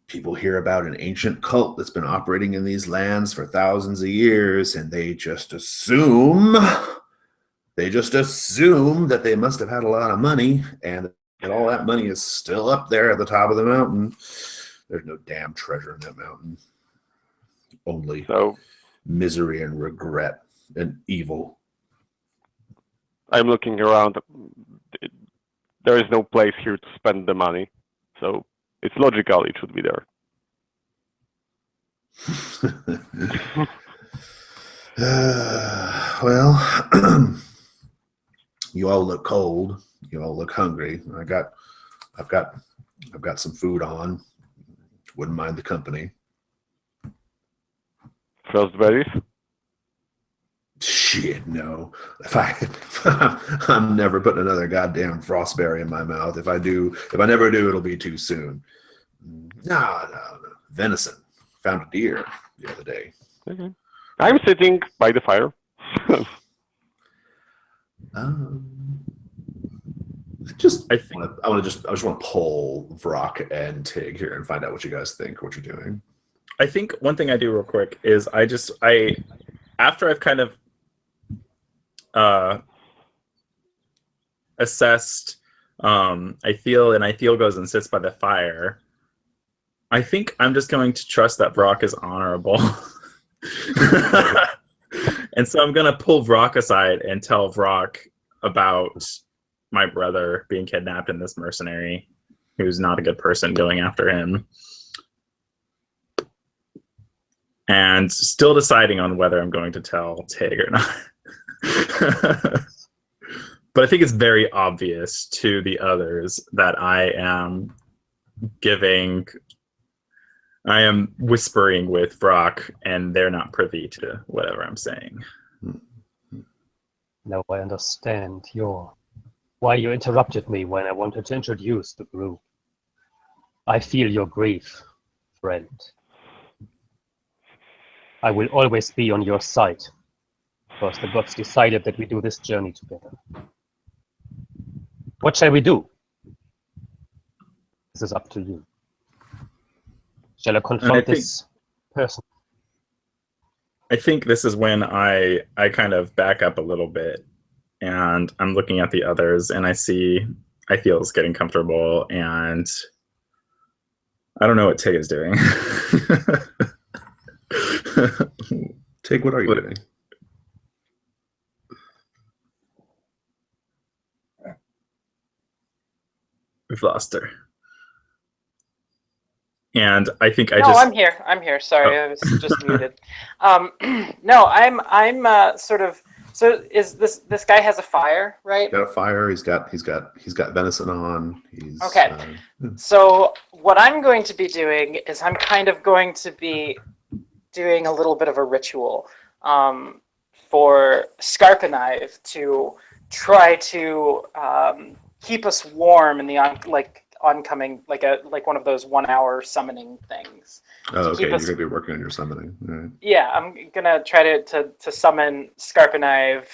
People hear about an ancient cult that's been operating in these lands for thousands of years, and they just assume that they must have had a lot of money, and all that money is still up there at the top of the mountain. There's no damn treasure in that mountain. Only misery and regret and evil. I'm looking around. There is no place here to spend the money, so it's logical it should be there. Well, you all look cold. You all look hungry. I've got some food on. Wouldn't mind the company. Frostberries? Shit, no. I'm never putting another goddamn frostberry in my mouth. If I never do, it'll be too soon. No. Venison. Found a deer the other day. Okay. I'm sitting by the fire. I just want to pull Vrock and Tig here and find out what you guys think, what you're doing. I think one thing I do real quick is after I've kind of assessed, Ithiel goes and sits by the fire. I think I'm just going to trust that Vrock is honorable. And so I'm going to pull Vrock aside and tell Vrock about my brother being kidnapped and this mercenary who's not a good person going after him. And still deciding on whether I'm going to tell Tig or not. But I think it's very obvious to the others that I am whispering with Vrock, and they're not privy to whatever I'm saying. Now I understand why you interrupted me when I wanted to introduce the group. I feel your grief, friend. I will always be on your side, because the gods decided that we do this journey together. What shall we do? This is up to you. Shall I confront this person? I think this is when I kind of back up a little bit, and I'm looking at the others, and I feel it's getting comfortable, and I don't know what Tig is doing. Tig, what are you doing? We've lost her. And I think No, I'm here. I'm here. Sorry, I was just muted. No, I'm sort of. So is this guy has a fire, right? Got a fire. He's got venison on. He's okay. So what I'm going to be doing is I'm kind of going to be doing a little bit of a ritual for Scarpenive to try to keep us warm in the oncoming, like one of those 1 hour summoning things. Oh, okay. You're gonna be working on your summoning. Right. Yeah, I'm gonna try to summon Scarpenive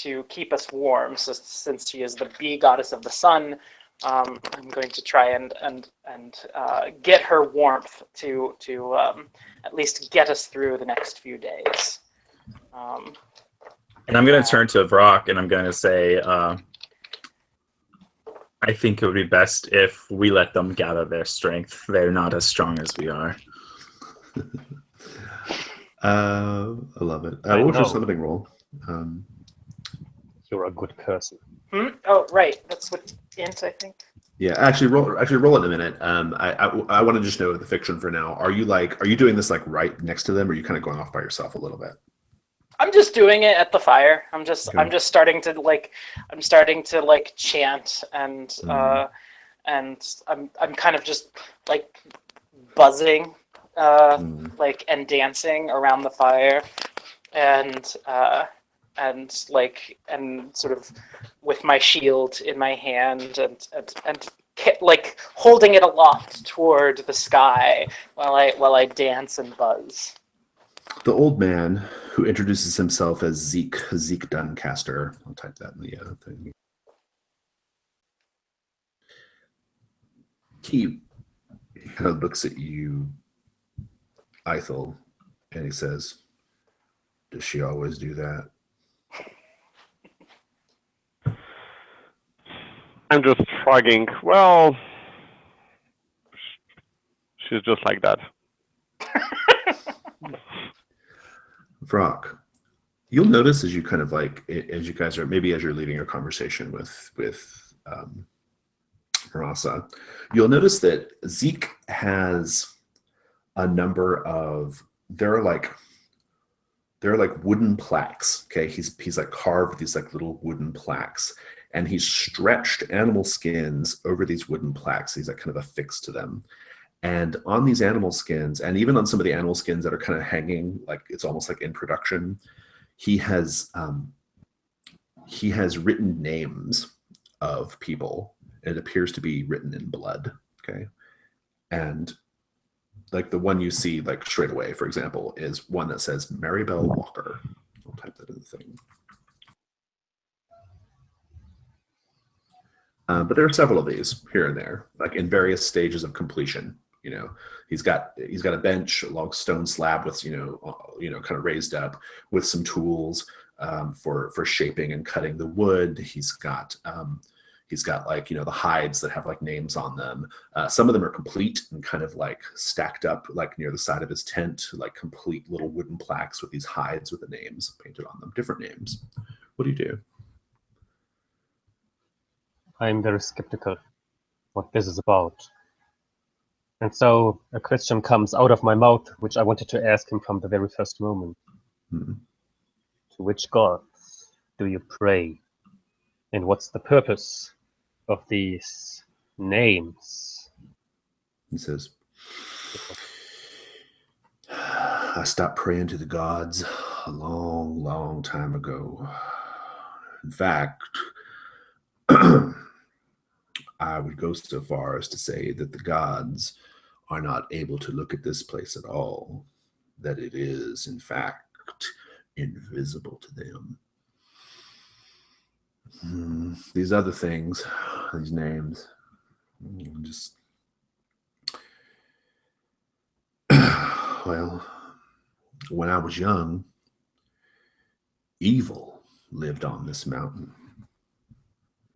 to keep us warm. So since she is the bee goddess of the sun, I'm going to try and get her warmth to at least get us through the next few days. And I'm going to turn to Vrock and I'm going to say, I think it would be best if we let them gather their strength. They're not as strong as we are. I love it. What was your summoning roll? You're a good person. Oh, right. That's what int, I think. Yeah, actually roll it in a minute. I want to just know the fiction for now. Are you doing this like right next to them, or are you kind of going off by yourself a little bit? I'm just doing it at the fire. I'm just starting to chant and I'm kind of just like buzzing and dancing around the fire and sort of with my shield in my hand and like holding it aloft toward the sky while I dance and buzz. The old man, who introduces himself as Zeke Duncaster. I'll type that in the thing. He kind of looks at you, Ithel, and he says, "Does she always do that?" I'm just shrugging. Well, she's just like that. Vrock, you'll notice as you kind of as you guys are, maybe as you're leading your conversation with Marasa, you'll notice that Zeke has a number of, there are like They're like wooden plaques. Okay, he's like carved these like little wooden plaques, and he's stretched animal skins over these wooden plaques. He's like kind of affixed to them. And on these animal skins, and even on some of the animal skins that are kind of hanging, like it's almost like in production, he has written names of people. And it appears to be written in blood. Okay, and like the one you see like straight away, for example, is one that says Maribel Walker. I'll type that in the thing. But there are several of these here and there, like in various stages of completion. You know, he's got a bench, a long stone slab with kind of raised up with some tools for shaping and cutting the wood. He's got like the hides that have like names on them. Some of them are complete and kind of like stacked up like near the side of his tent, like complete little wooden plaques with these hides with the names painted on them, different names. What do you do? I'm very skeptical what this is about. And so a question comes out of my mouth, which I wanted to ask him from the very first moment. Mm-hmm. To which god do you pray? And what's the purpose of these names? He says, I stopped praying to the gods a long, long time ago. In fact, I would go so far as to say that the gods are not able to look at this place at all, that it is, in fact, invisible to them. These other things, these names, just, well, when I was young, evil lived on this mountain.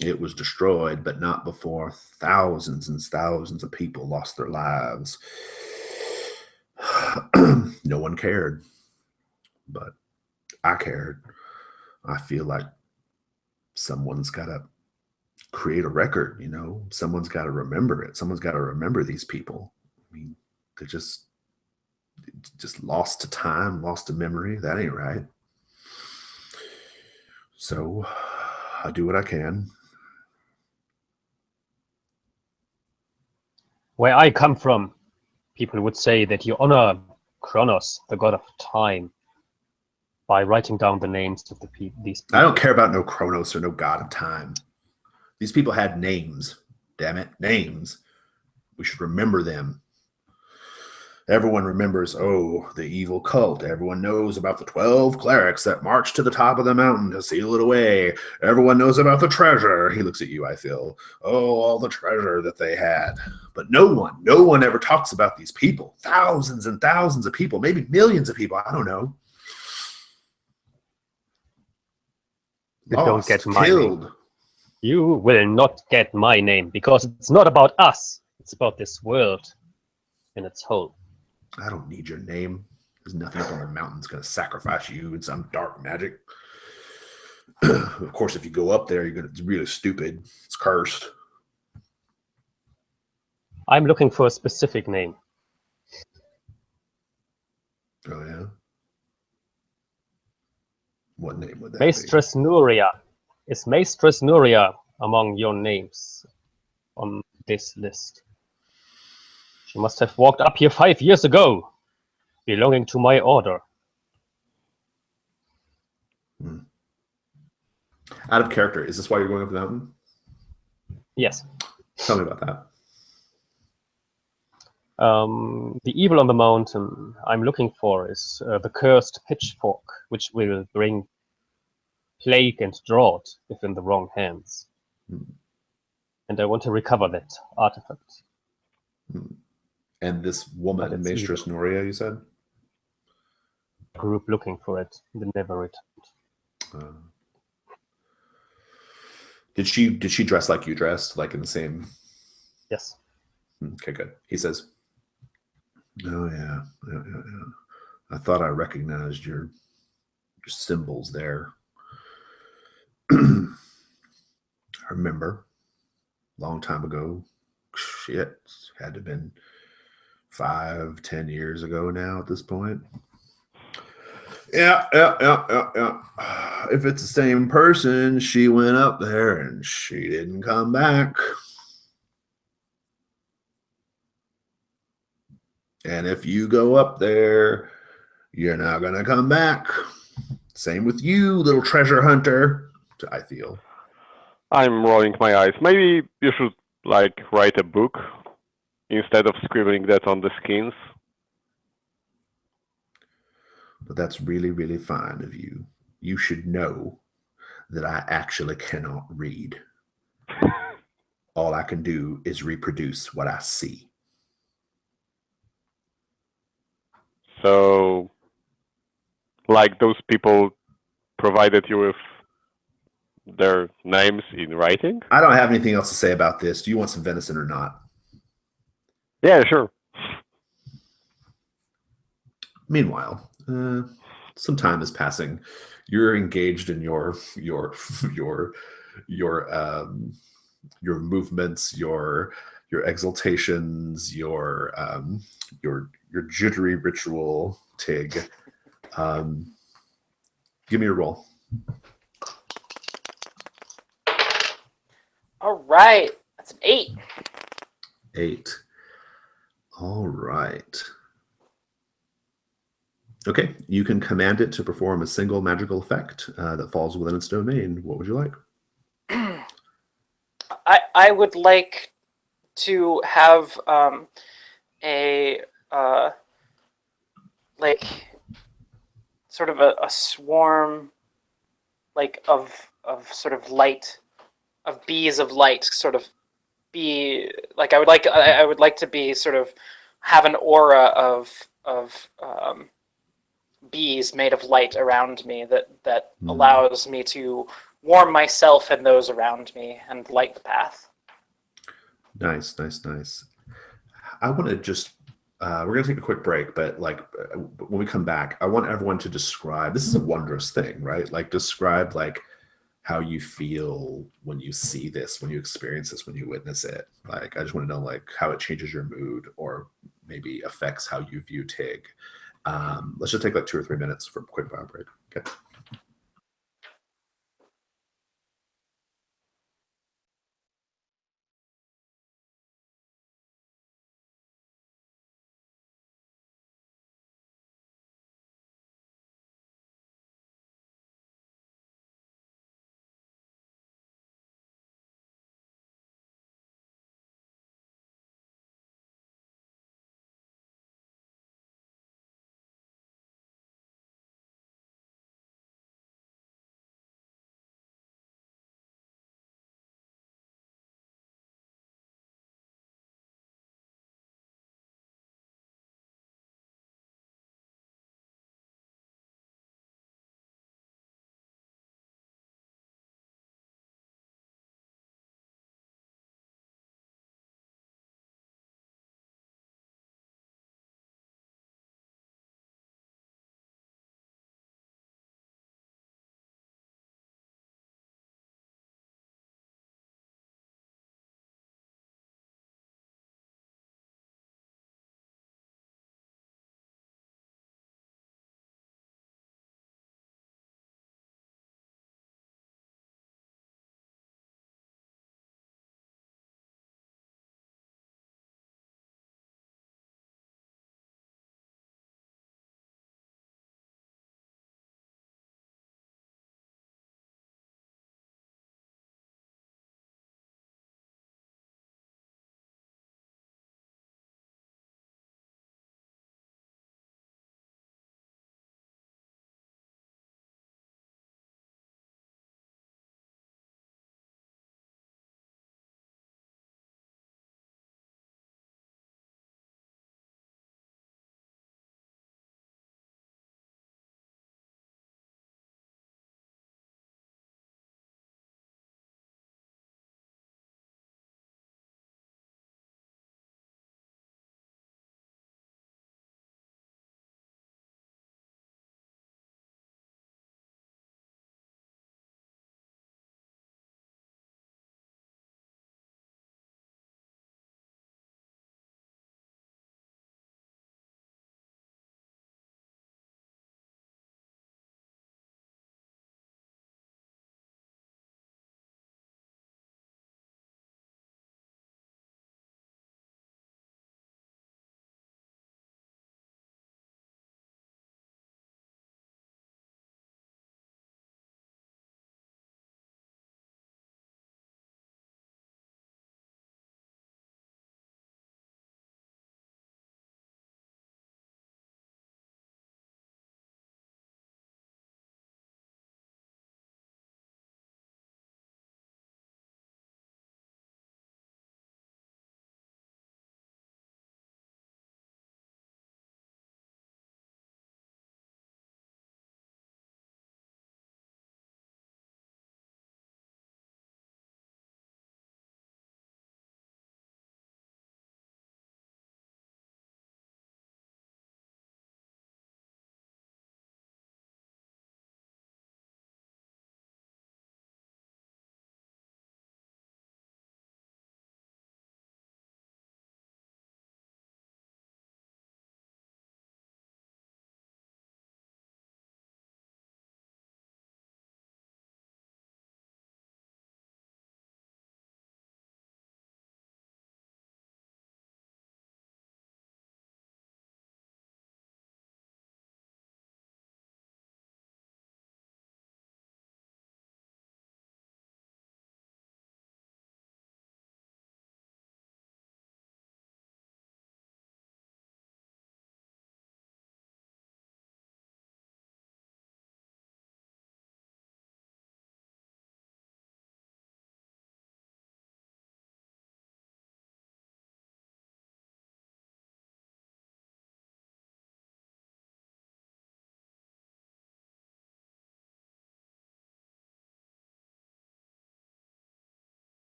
It was destroyed, but not before thousands and thousands of people lost their lives. No one cared, but I cared. I feel like someone's got to create a record, someone's got to remember it. Someone's got to remember these people. I mean, they're just lost to time, lost to memory. That ain't right. So I do what I can. Where I come from, people would say that you honor Kronos, the god of time, by writing down the names of these people. I don't care about no Kronos or no god of time. These people had names. Damn it, names. We should remember them. Everyone remembers, the evil cult. Everyone knows about the 12 clerics that marched to the top of the mountain to seal it away. Everyone knows about the treasure. He looks at you, I feel. All the treasure that they had. But no one ever talks about these people. Thousands and thousands of people, maybe millions of people. I don't know. You Lost, don't get my killed. name. You will not get my name because it's not about us. It's about this world in its whole. I don't need your name. There's nothing up on the mountain's going to sacrifice you in some dark magic. Of course, if you go up there, it's really stupid. It's cursed. I'm looking for a specific name. Oh, yeah? What name would that Maestress Nuria. Is Maestress Nuria among your names on this list? She must have walked up here 5 years ago, belonging to my order. Out of character, is this why you're going up the mountain? Yes. Tell me about that. The evil on the mountain I'm looking for is the cursed pitchfork, which will bring plague and drought if in the wrong hands. And I want to recover that artifact. And this woman, Maestress Nuria, you said? Group looking for it, they never returned. Did she dress like you dressed, like in the same? Yes. Okay, good. He says, "Oh yeah. I thought I recognized your symbols there. I remember, long time ago. Shit, had to have been 5-10 years ago now at this point. Yeah. If it's the same person, she went up there and she didn't come back. And if you go up there, you're not going to come back. Same with you, little treasure hunter, I feel. I'm rolling my eyes. Maybe you should like write a book instead of scribbling that on the skins. But that's really, really fine of you. You should know that I actually cannot read. All I can do is reproduce what I see. So, like those people provided you with their names in writing? I don't have anything else to say about this. Do you want some venison or not? Yeah, sure. Meanwhile, some time is passing. You're engaged in your movements, your exaltations, your jittery ritual, Tig. Give me a roll. All right, that's an 8. 8. All right. Okay, you can command it to perform a single magical effect that falls within its domain. What would you like? I would like to have a like sort of a swarm like of sort of light, of bees of light, sort of be like I would like to be sort of have an aura of bees made of light around me that allows me to warm myself and those around me and light the path. Nice. I want to just we're going to take a quick break, but like when we come back, I want everyone to describe, this is a wondrous thing, right? Like describe like how you feel when you see this, when you experience this, when you witness it. Like I just want to know like how it changes your mood or maybe affects how you view Tig. Let's just take like 2 or 3 minutes for a quick bio break. Okay.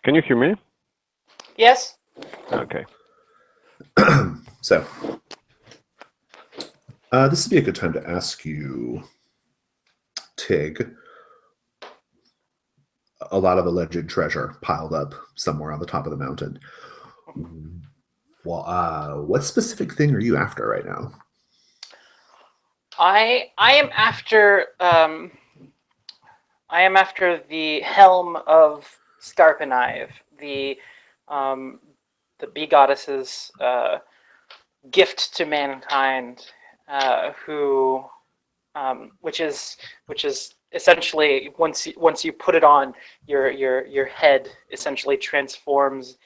Can you hear me? Yes. Okay. So, this would be a good time to ask you, Tig, a lot of alleged treasure piled up somewhere on the top of the mountain. Well, what specific thing are you after right now? I am after the helm of Scarpenive, the bee goddess's gift to mankind, who which is essentially once you put it on, your head essentially transforms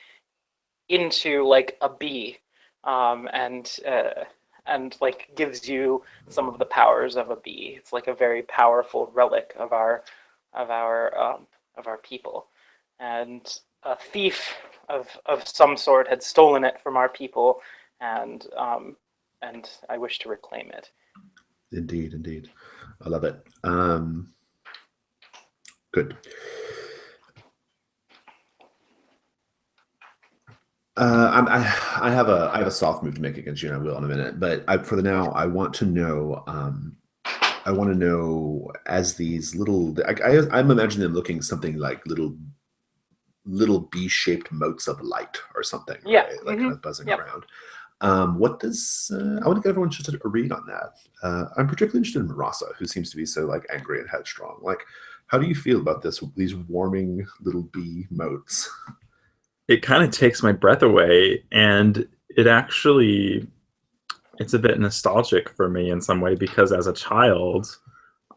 into like a bee, and like gives you some of the powers of a bee. It's like a very powerful relic of our people, and a thief of some sort had stolen it from our people, and I wish to reclaim it. Indeed, indeed. I love it. Good. I have a soft move to make against you, and I will in a minute. But for the now, I want to know. I want to know, as these little. I'm imagining them looking something like little bee-shaped motes of light or something. Yeah. Right? Like kind of buzzing Yep. around. What does I want to get everyone just a read on that. I'm particularly interested in Marasa, who seems to be so like angry and headstrong. Like, how do you feel about these warming little bee motes? It kind of takes my breath away, and it's a bit nostalgic for me in some way, because as a child,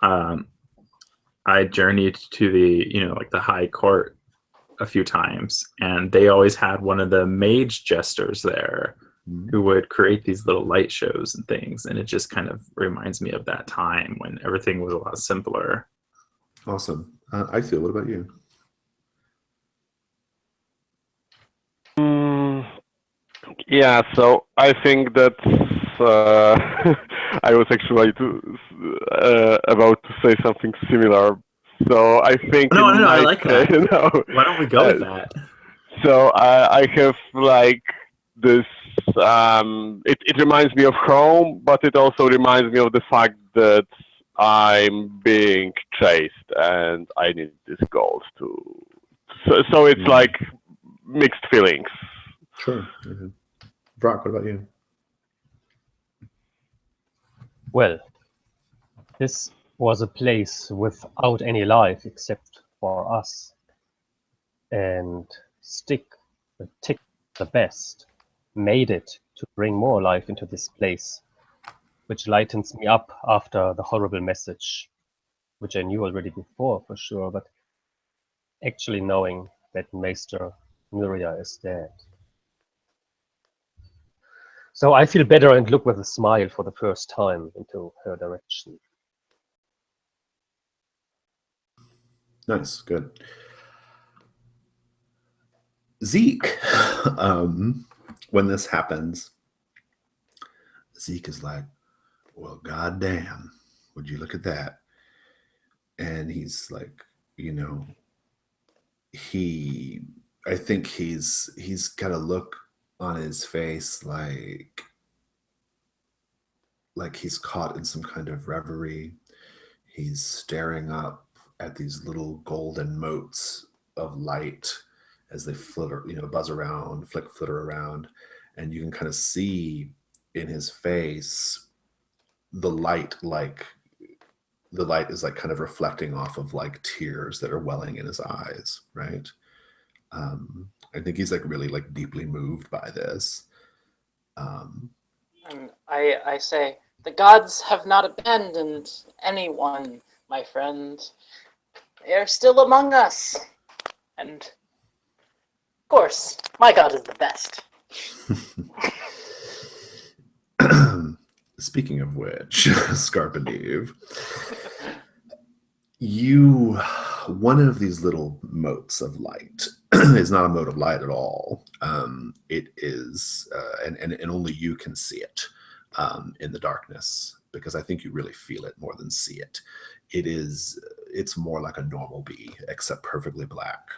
I journeyed to the high court a few times, and they always had one of the mage jesters there who would create these little light shows and things, and it just kind of reminds me of that time when everything was a lot simpler. Awesome. I feel. What about you? Yeah, so I think that's. I was actually about to say something similar. So I think. No, I like that. No, Why don't we go with that? So I have like this. It reminds me of home, but it also reminds me of the fact that I'm being chased and I need this gold to. So it's like mixed feelings. Sure. Brock, what about you? Well, this was a place without any life except for us. And Tig, the best, made it to bring more life into this place, which lightens me up after the horrible message, which I knew already before for sure, but actually knowing that Maester Nuria is dead. So I feel better and look with a smile for the first time into her direction. Nice, good. Zeke, when this happens, Zeke is like, well, goddamn, would you look at that? And he's like, I think he's got a look on his face like he's caught in some kind of reverie. He's staring up at these little golden motes of light as they flitter, buzz around, flitter around, and you can kind of see in his face the light is like kind of reflecting off of like tears that are welling in his eyes, right? I think he's like really like deeply moved by this. And I say, the gods have not abandoned anyone, my friend. They are still among us. And, of course, my god is the best. Speaking of which, Scarpenive, one of these little motes of light is not a mote of light at all. It is, and only you can see it in the darkness, because I think you really feel it more than see it. It's more like a normal bee, except perfectly black.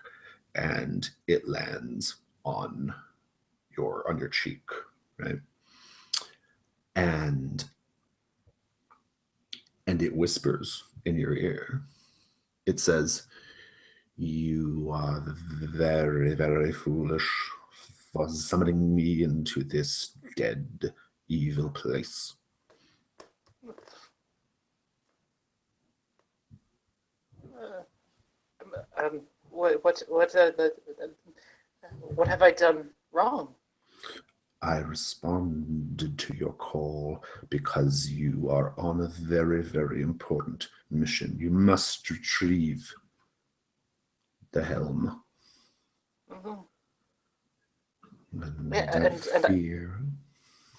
and it lands on your cheek, right? And it whispers in your ear. It says, "You are very, very foolish for summoning me into this dead, evil place." What have I done wrong? I responded to your call because you are on a very, very important mission. You must retrieve the helm. Mm-hmm. And Yeah, and fear.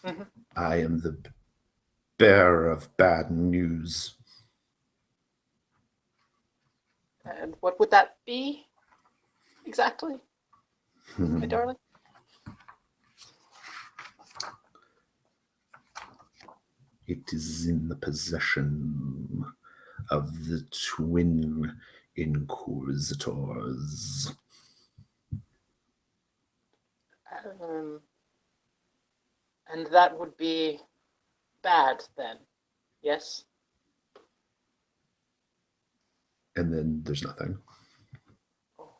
Mhm. I am the bearer of bad news. And what would that be exactly, my darling? It is in the possession of the twin inquisitors. And that would be bad then, yes? And then there's nothing. Oh,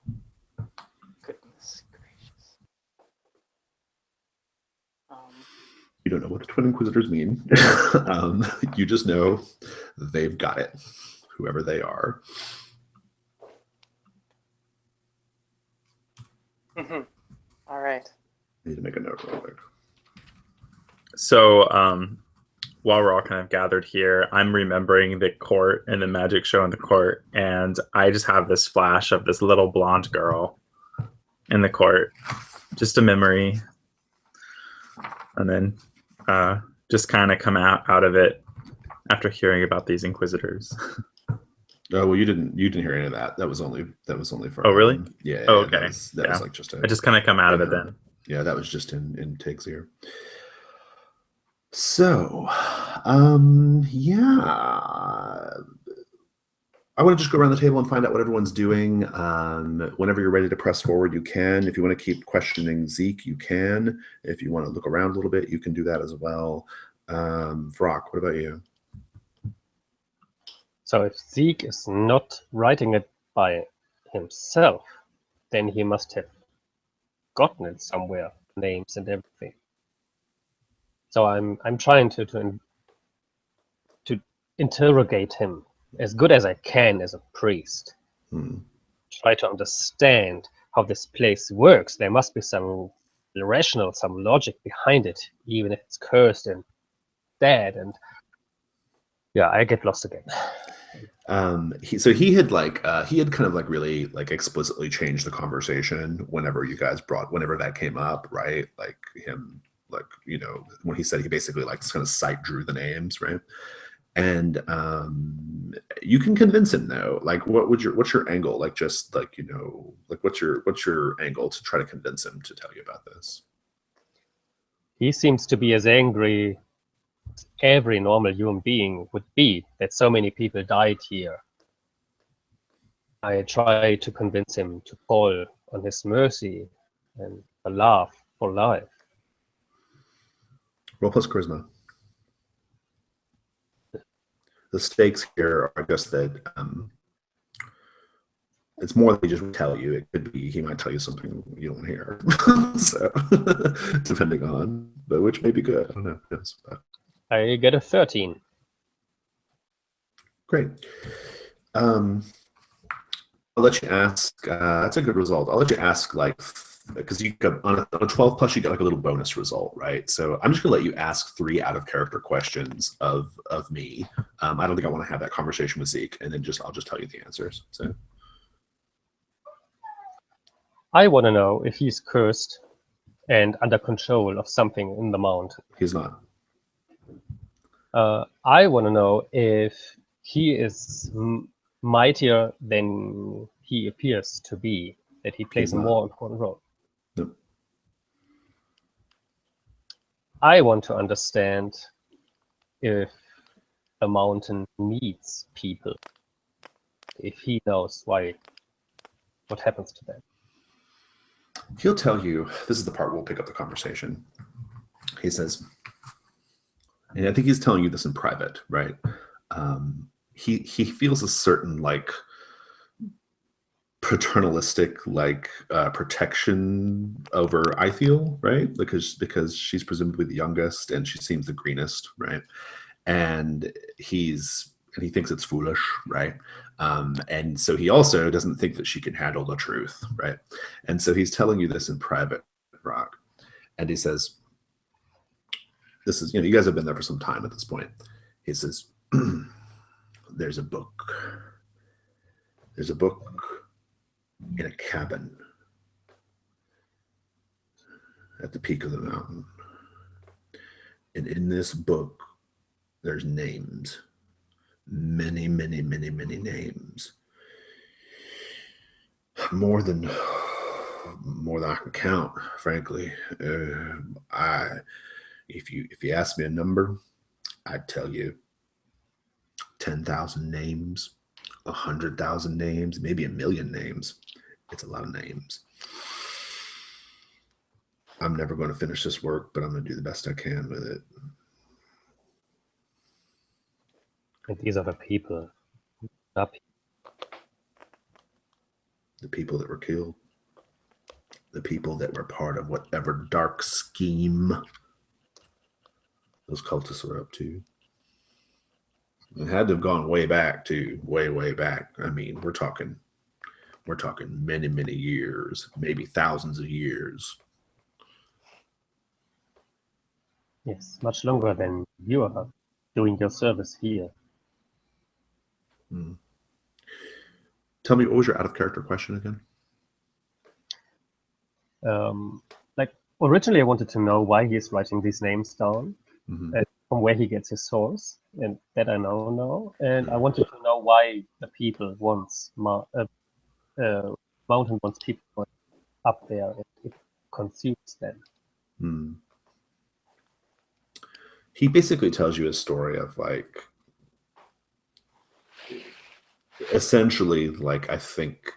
goodness gracious. You don't know what the twin inquisitors mean. You just know they've got it, whoever they are. All right. I need to make a note real quick. So while we're all kind of gathered here, I'm remembering the court and the magic show in the court, and I just have this flash of this little blonde girl in the court, just a memory, and then just kind of come out of it after hearing about these inquisitors. Oh well, you didn't hear any of that. That was only for. Oh really? Yeah. Oh, okay. That was like just. I just kind of come out of it then. Yeah, that was just in Tig's ear. So, yeah. I want to just go around the table and find out what everyone's doing. Whenever you're ready to press forward, you can. If you want to keep questioning Zeke, you can. If you want to look around a little bit, you can do that as well. Vrock, what about you? So if Zeke is not writing it by himself, then he must have gotten it somewhere, names and everything. So I'm trying to interrogate him as good as I can as a priest. Try to understand how this place works. There must be some rational, some logic behind it, even if it's cursed and dead. And yeah, I get lost again. He had kind of like really like explicitly changed the conversation whenever that came up, right? Like him, like, you know, when he said he basically like kind of sight drew the names, right? And you can convince him though. Like, what's your angle? Like, just like, you know, like what's your angle to try to convince him to tell you about this? He seems to be as angry as every normal human being would be that so many people died here. I try to convince him to call on his mercy and a laugh for life. Roll plus charisma. The stakes here are just that it's more than he just tell you. It could be he might tell you something you don't hear. So depending on, but which may be good. I don't know. Yes, but. I get a 13. Great. I'll let you ask. That's a good result. I'll let you ask, like, because you got on a 12 plus, you get like a little bonus result, right? So I'm just gonna let you ask 3 out of character questions of me. I don't think I want to have that conversation with Zeke, and then I'll just tell you the answers. So I want to know if he's cursed and under control of something in the mountain. he's not. I want to know if he is mightier than he appears to be, that he plays a more important role. Nope. I want to understand if the mountain needs people, if he knows what happens to them. He'll tell you, this is the part we'll pick up the conversation. He says, and I think he's telling you this in private, right? He feels a certain like paternalistic like protection over Ithiel, right? Because she's presumably the youngest and she seems the greenest, right? And he thinks it's foolish, right? And so he also doesn't think that she can handle the truth, right? And so he's telling you this in private, Rock. And he says, this is, you guys have been there for some time at this point. He says, there's a book in a cabin at the peak of the mountain. And in this book, there's names. Many, many, many, many names. More than I can count, frankly. If you ask me a number, I'd tell you 10,000 names, 100,000 names, maybe 1,000,000 names. It's a lot of names. I'm never going to finish this work, but I'm going to do the best I can with it. And these are the people. The people that were killed. The people that were part of whatever dark scheme those cultists were up to. It had to have gone way back too, way back. I mean, we're talking many, many years, maybe thousands of years. Yes, much longer than you are doing your service here. Hmm. Tell me, what was your out of character question again? Like originally, I wanted to know why he is writing these names down, and from where he gets his source, and that I know now. And I wanted to know why the people mountain wants people up there, and it consumes them. He basically tells you a story of like, essentially, like I think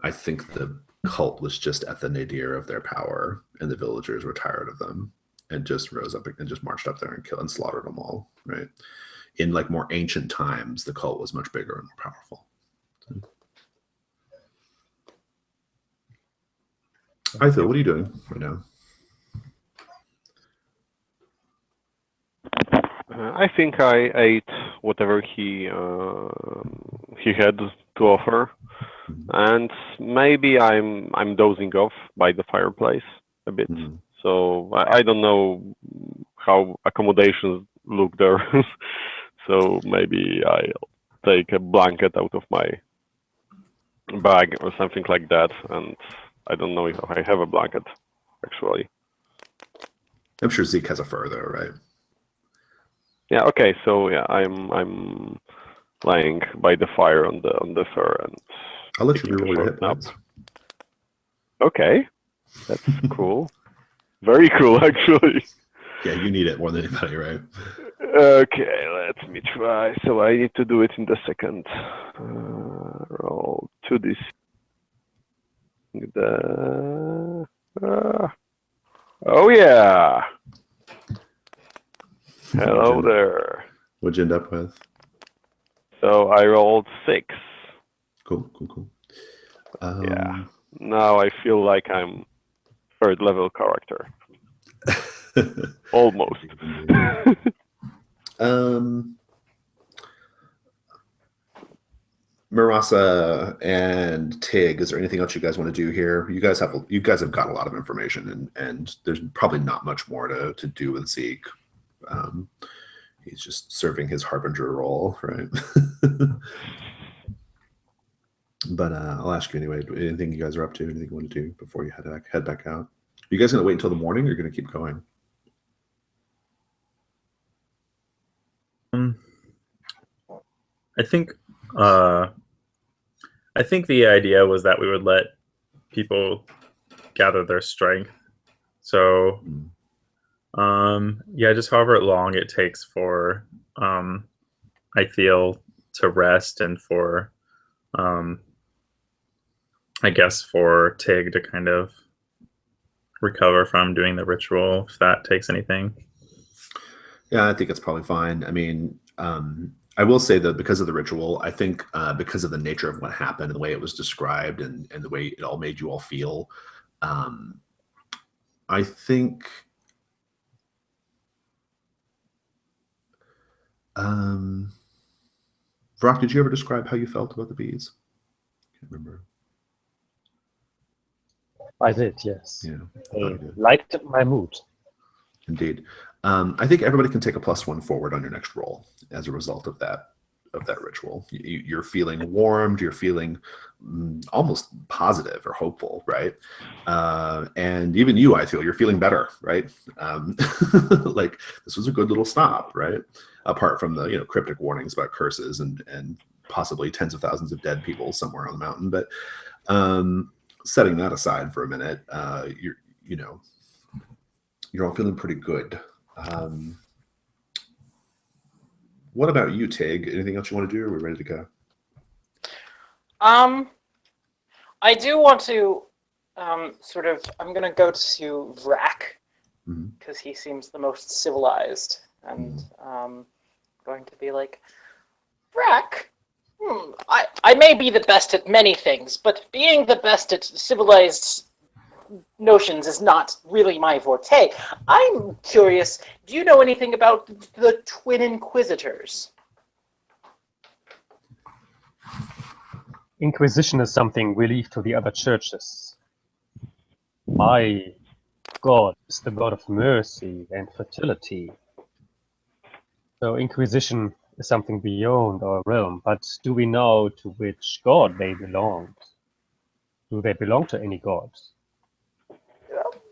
the cult was just at the nadir of their power, and the villagers were tired of them and just rose up and just marched up there and killed and slaughtered them all, right? In like more ancient times, the cult was much bigger and more powerful. Ithil, what are you doing right now? I think I ate whatever he had to offer, and maybe I'm dozing off by the fireplace a bit. So I don't know how accommodations look there. So maybe I'll take a blanket out of my bag or something like that, and I don't know if I have a blanket actually. I'm sure Zeke has a fur though, right? Yeah. Okay. So yeah, I'm lying by the fire on the fur, and I'll let you reroll your hit points. Okay, that's cool. Very cool, actually. Yeah, you need it more than anybody, right? Okay, let me try. So I need to do it in the second roll 2d6. Oh yeah. Hello there. What'd you end up with? So I rolled 6. Cool. Yeah. Now I feel like I'm third level character. Almost. Marasa and Tig, is there anything else you guys want to do here? You guys have got a lot of information, and there's probably not much more to do with Zeke. He's just serving his harbinger role, right? But I'll ask you anyway. Anything you guys are up to? Anything you want to do before you head back out? Are you guys gonna wait until the morning, or are you gonna keep going? I think the idea was that we would let people gather their strength. So, yeah, just however long it takes for I feel to rest, and for I guess for Tig to kind of recover from doing the ritual, if that takes anything. Yeah, I think it's probably fine. I mean, I will say that because of the ritual, I think because of the nature of what happened and the way it was described and the way it all made you all feel, I think Brock, did you ever describe how you felt about the bees? Can't remember. I did, yes. Yeah, They lightened my mood. Indeed. I think everybody can take a +1 forward on your next roll as a result of that ritual. You're feeling warmed. You're feeling almost positive or hopeful, right? And even you, I feel, you're feeling better, right? Like this was a good little stop, right? Apart from the cryptic warnings about curses and possibly tens of thousands of dead people somewhere on the mountain, but setting that aside for a minute, you're all feeling pretty good. What about you, Tig? Anything else you want to do? Or are we ready to go? I do want to I'm going to go to Vrak because he seems the most civilized, and going to be like, Vrak, I may be the best at many things, but being the best at civilized notions is not really my forte. I'm curious, do you know anything about the Twin Inquisitors? Inquisition is something we leave to the other churches. My God is the God of mercy and fertility. So Inquisition is something beyond our realm, but do we know to which god they belong? Do they belong to any god?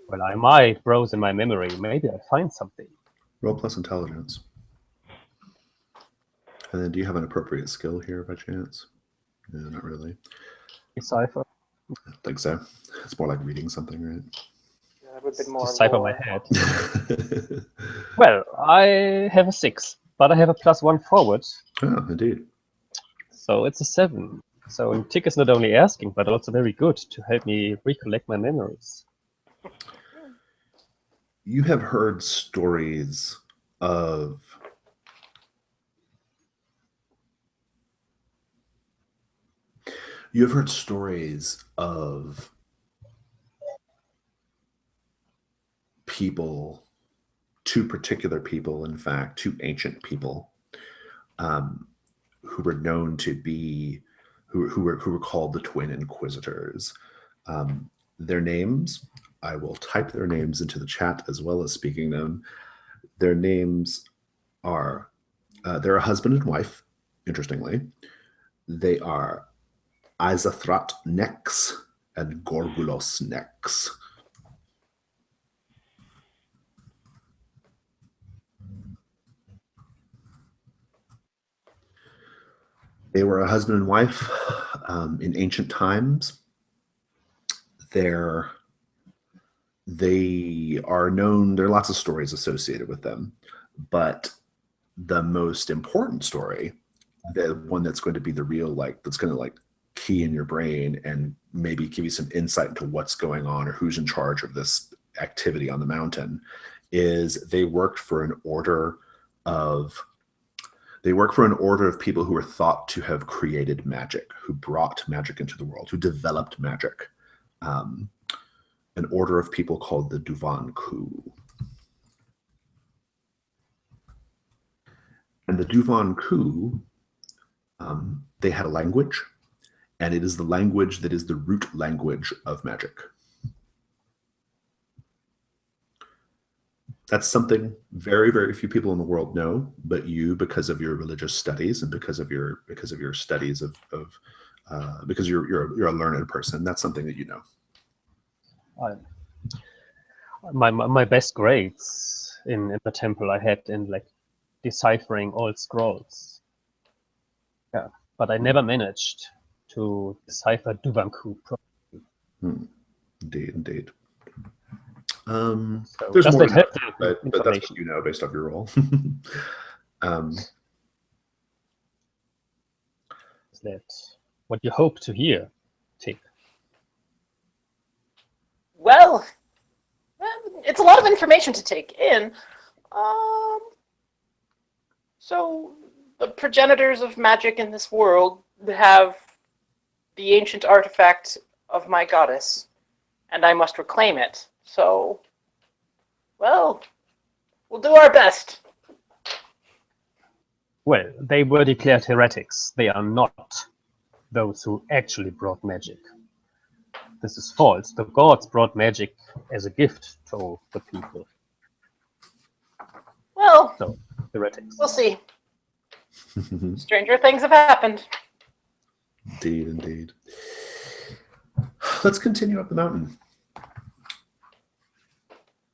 Well, I might browse in my memory. Maybe I find something. Roll plus intelligence. And then do you have an appropriate skill here by chance? No, not really. Decipher? I don't think so. It's more like reading something, right? Yeah, that would be more Decipher lore. my head. Well, I have a 6, but I have a +1 forward. Oh, indeed. So it's a 7. So Tick is not only asking, but also very good to help me recollect my memories. You have heard stories of people, two particular people, in fact, two ancient people, who were known to be, who were called the Twin Inquisitors. Their names, I will type their names into the chat as well as speaking them. Their names are, they're a husband and wife, interestingly. They are Isathrat Nex and Gorgulos Nex. They were a husband and wife in ancient times. They are known, there are lots of stories associated with them, but the most important story, the one that's going to be the real, that's going to key in your brain and maybe give you some insight into what's going on or who's in charge of this activity on the mountain, is they worked for an order of people who were thought to have created magic, who brought magic into the world, who developed magic. An order of people called the Duvan Ku. And the Duvan Ku, they had a language, and it is the language that is the root language of magic. That's something very, very few people in the world know, but you, because of your religious studies and because of your studies because you're a learned person, that's something that you know. My best grades in the temple I had in deciphering old scrolls. Yeah, but I never managed to decipher Duvanku properly. Indeed. So there's does more, that help but that's what you know based off your role. Is that what you hope to hear, Tick? Well, it's a lot of information to take in. So the progenitors of magic in this world have the ancient artifact of my goddess, and I must reclaim it. So, well, we'll do our best. Well, they were declared heretics. They are not those who actually brought magic. This is false. The gods brought magic as a gift to the people. Well, So, heretics. we'll see. Stranger things have happened. Indeed, indeed. Let's continue up the mountain.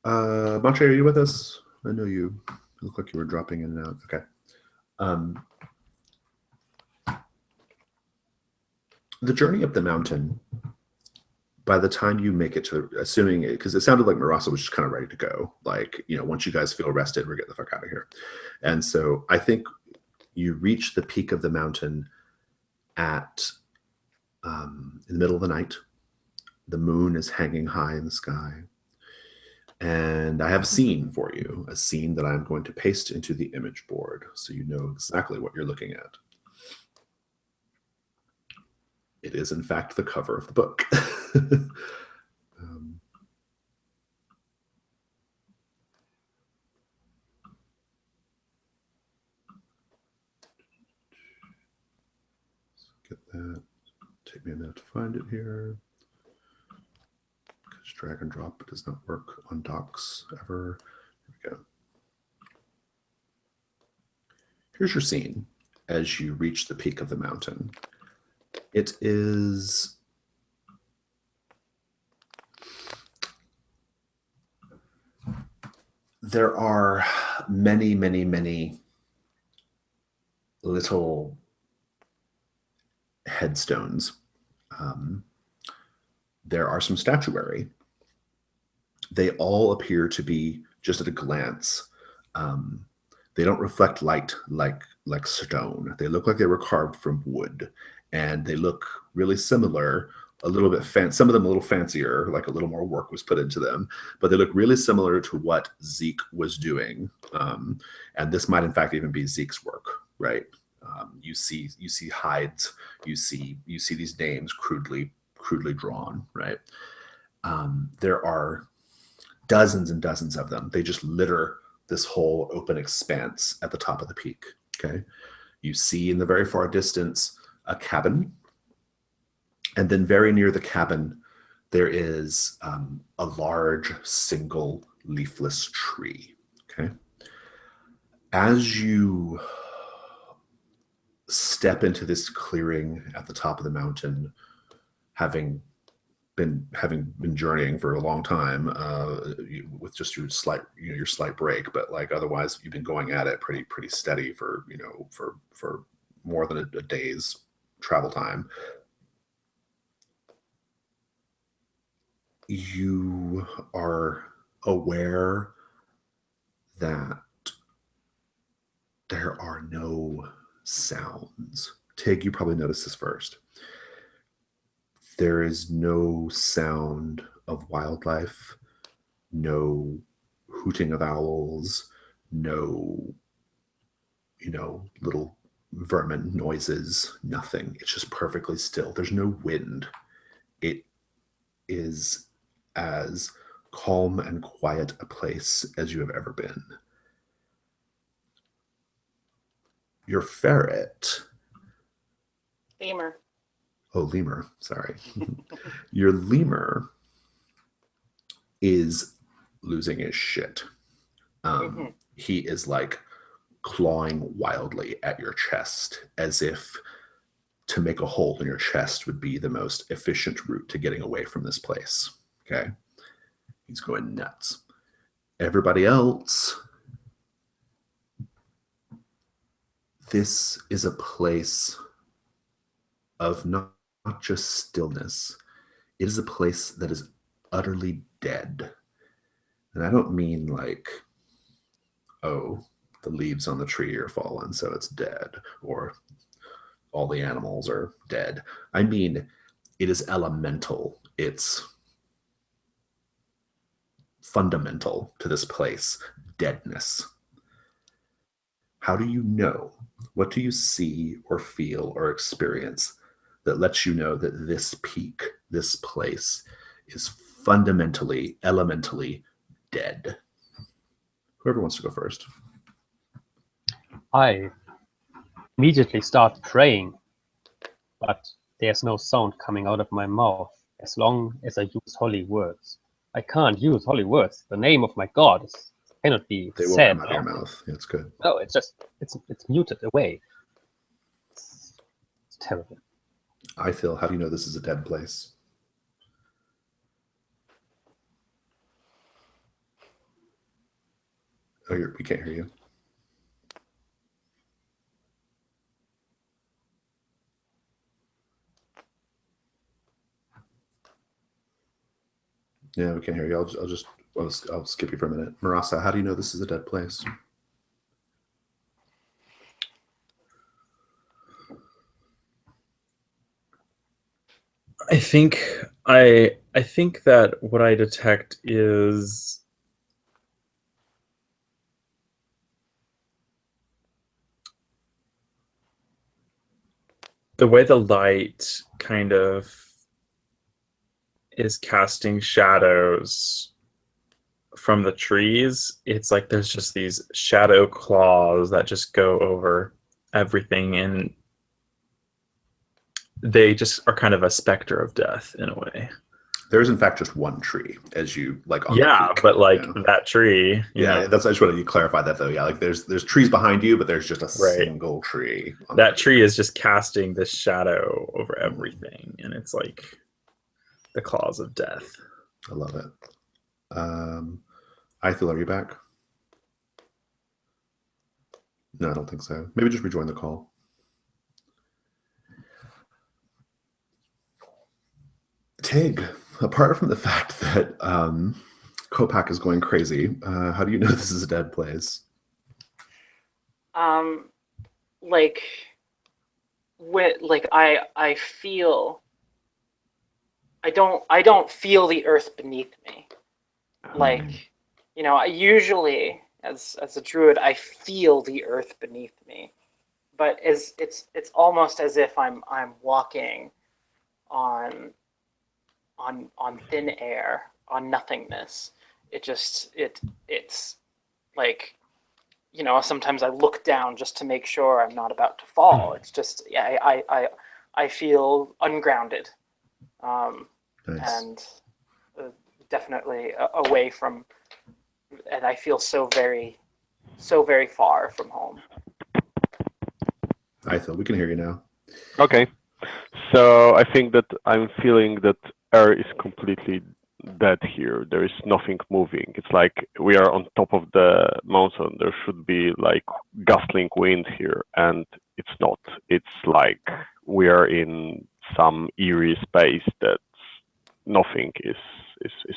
Manche, are you with us? I know you look like you were dropping in and out. Okay. The journey up the mountain, by the time you make it to, assuming, because it sounded like Marasa was just kind of ready to go. Like, once you guys feel rested, we're getting the fuck out of here. And so I think you reach the peak of the mountain at in the middle of the night. The moon is hanging high in the sky. And I have a scene for you, a scene that I'm going to paste into the image board so you know exactly what you're looking at. It is, in fact, the cover of the book. Get that. Take me a minute to find it here. Because drag and drop does not work on docs ever. Here we go. Here's your scene as you reach the peak of the mountain. It is there are many, many, many little headstones. There are some statuary. They all appear to be, just at a glance, they don't reflect light like stone. They look like they were carved from wood, and they look really similar, a little bit some of them a little fancier, like a little more work was put into them, but they look really similar to what Zeke was doing. And this might in fact even be Zeke's work, right? You see hides, you see these names crudely drawn, right? There are dozens and dozens of them. They just litter this whole open expanse at the top of the peak. Okay, you see in the very far distance a cabin, and then very near the cabin there is a large single leafless tree. Okay, as you step into this clearing at the top of the mountain, having been journeying for a long time, with just your slight break, but like otherwise you've been going at it pretty steady for for more than a day's travel time. You are aware that there are no sounds. Tig, you probably noticed this first. There is no sound of wildlife, no hooting of owls, no, little vermin noises, nothing. It's just perfectly still. There's no wind. It is as calm and quiet a place as you have ever been. Your ferret. Lemur. Oh, lemur, sorry. Your lemur is losing his shit. He is like clawing wildly at your chest, as if to make a hole in your chest would be the most efficient route to getting away from this place. Okay? He's going nuts. Everybody else, this is a place of not just stillness. It is a place that is utterly dead. And I don't mean like, oh, the leaves on the tree are fallen, so it's dead, or all the animals are dead. I mean, it is elemental. It's fundamental to this place, deadness. How do you know? What do you see or feel or experience that lets you know that this peak, this place, is fundamentally, elementally dead? Whoever wants to go first. I immediately start praying, but there's no sound coming out of my mouth as long as I use holy words. I can't use holy words. The name of my God cannot be They won't said. come out of your mouth. That's good. No, it's muted away. It's terrible. I feel, how do you know this is a dead place? Oh, we can't hear you. Yeah, we can't hear you. I'll skip you for a minute. Marasa, how do you know this is a dead place? I think that what I detect is the way the light kind of is casting shadows from the trees. It's like there's just these shadow claws that just go over everything, and they just are kind of a specter of death in a way. There is in fact just one tree, as you like on yeah, the peak, but like you know? that tree. Yeah, that's I just wanted to clarify that though. Yeah, like there's trees behind you, but there's just a Right. single tree. That tree is just casting this shadow over everything, and it's like the claws of death. I love it. Ithil, are you back? No, I don't think so. Maybe just rejoin the call. Tig, apart from the fact that Kopak is going crazy, how do you know this is a dead place? Like I feel I don't feel the earth beneath me. Like, you know, I usually as a druid I feel the earth beneath me. But it's almost as if I'm walking on thin air, on nothingness. It's like, you know, sometimes I look down just to make sure I'm not about to fall. It's just, yeah, I feel ungrounded, Nice. and definitely away from, and I feel so very far from home. Ithil, we can hear you now. Okay. So I think that I'm feeling that air is completely dead here. There is nothing moving. It's like we are on top of the mountain. There should be like gustling wind here, and it's not. It's like we are in some eerie space that nothing is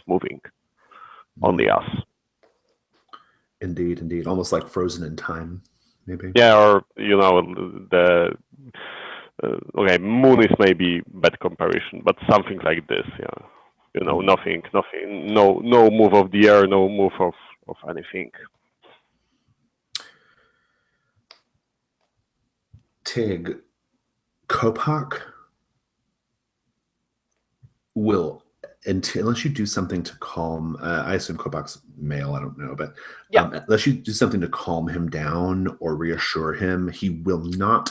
moving. Only us. Indeed, indeed. Almost like frozen in time, maybe. Yeah, or you know, the okay, moon is maybe bad comparison, but something like this. Yeah, you know, nothing, no move of the air, no move of anything. Tig, Kopak will, unless you do something to calm, I assume Kopak's male, I don't know, but Yeah. Unless you do something to calm him down or reassure him, he will not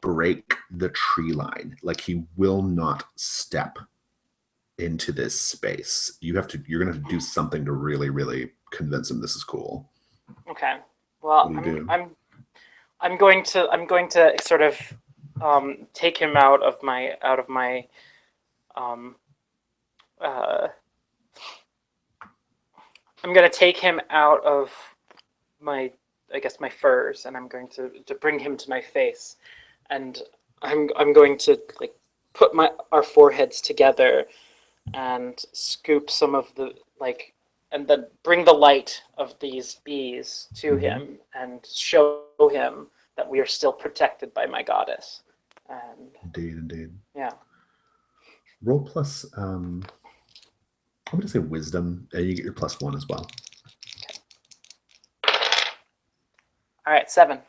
break the tree line. Like, he will not step into this space. You're gonna have to do something to really, really convince him this is cool. Okay. Well, I'm going to sort of take him out of my I'm going to take him out of my, I guess, my furs, and I'm going to bring him to my face, and I'm going to like put our foreheads together and scoop some of the like, and then bring the light of these bees to him and show him that we are still protected by my goddess. And Indeed. yeah. Roll plus I'm going to say wisdom, and you get your +1 as well. All right, 7.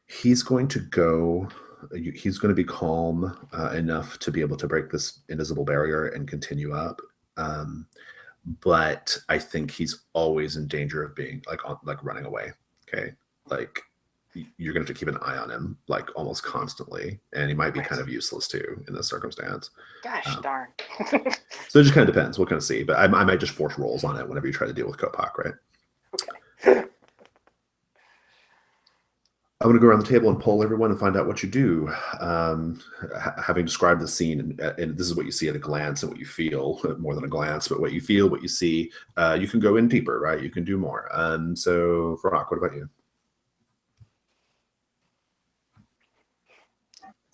He's going to go. He's going to be calm enough to be able to break this invisible barrier and continue up. But I think he's always in danger of being like running away. Okay, like you're going to have to keep an eye on him like almost constantly, and he might be kind of useless too in this circumstance. Gosh darn. So it just kind of depends. We'll kind of see. But I might just force rolls on it whenever you try to deal with Kopak, right? Okay. I'm going to go around the table and poll everyone and find out what you do. Having described the scene, and this is what you see at a glance and what you feel, more than a glance, but what you feel, what you see, you can go in deeper, right? You can do more. So, Farak, what about you?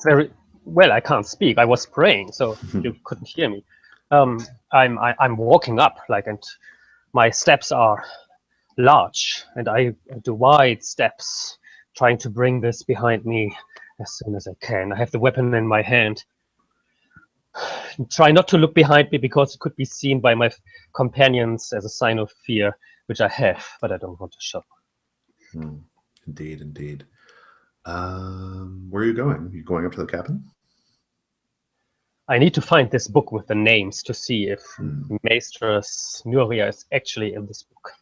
Very well. I can't speak. I was praying, so you couldn't hear me. I'm walking up, and my steps are large, and I do wide steps, trying to bring this behind me as soon as I can. I have the weapon in my hand. Try not to look behind me because it could be seen by my companions as a sign of fear, which I have, but I don't want to show. Indeed, indeed. Where are you going? Are you going up to the cabin? I need to find this book with the names to see if Maestress Nuria is actually in this book.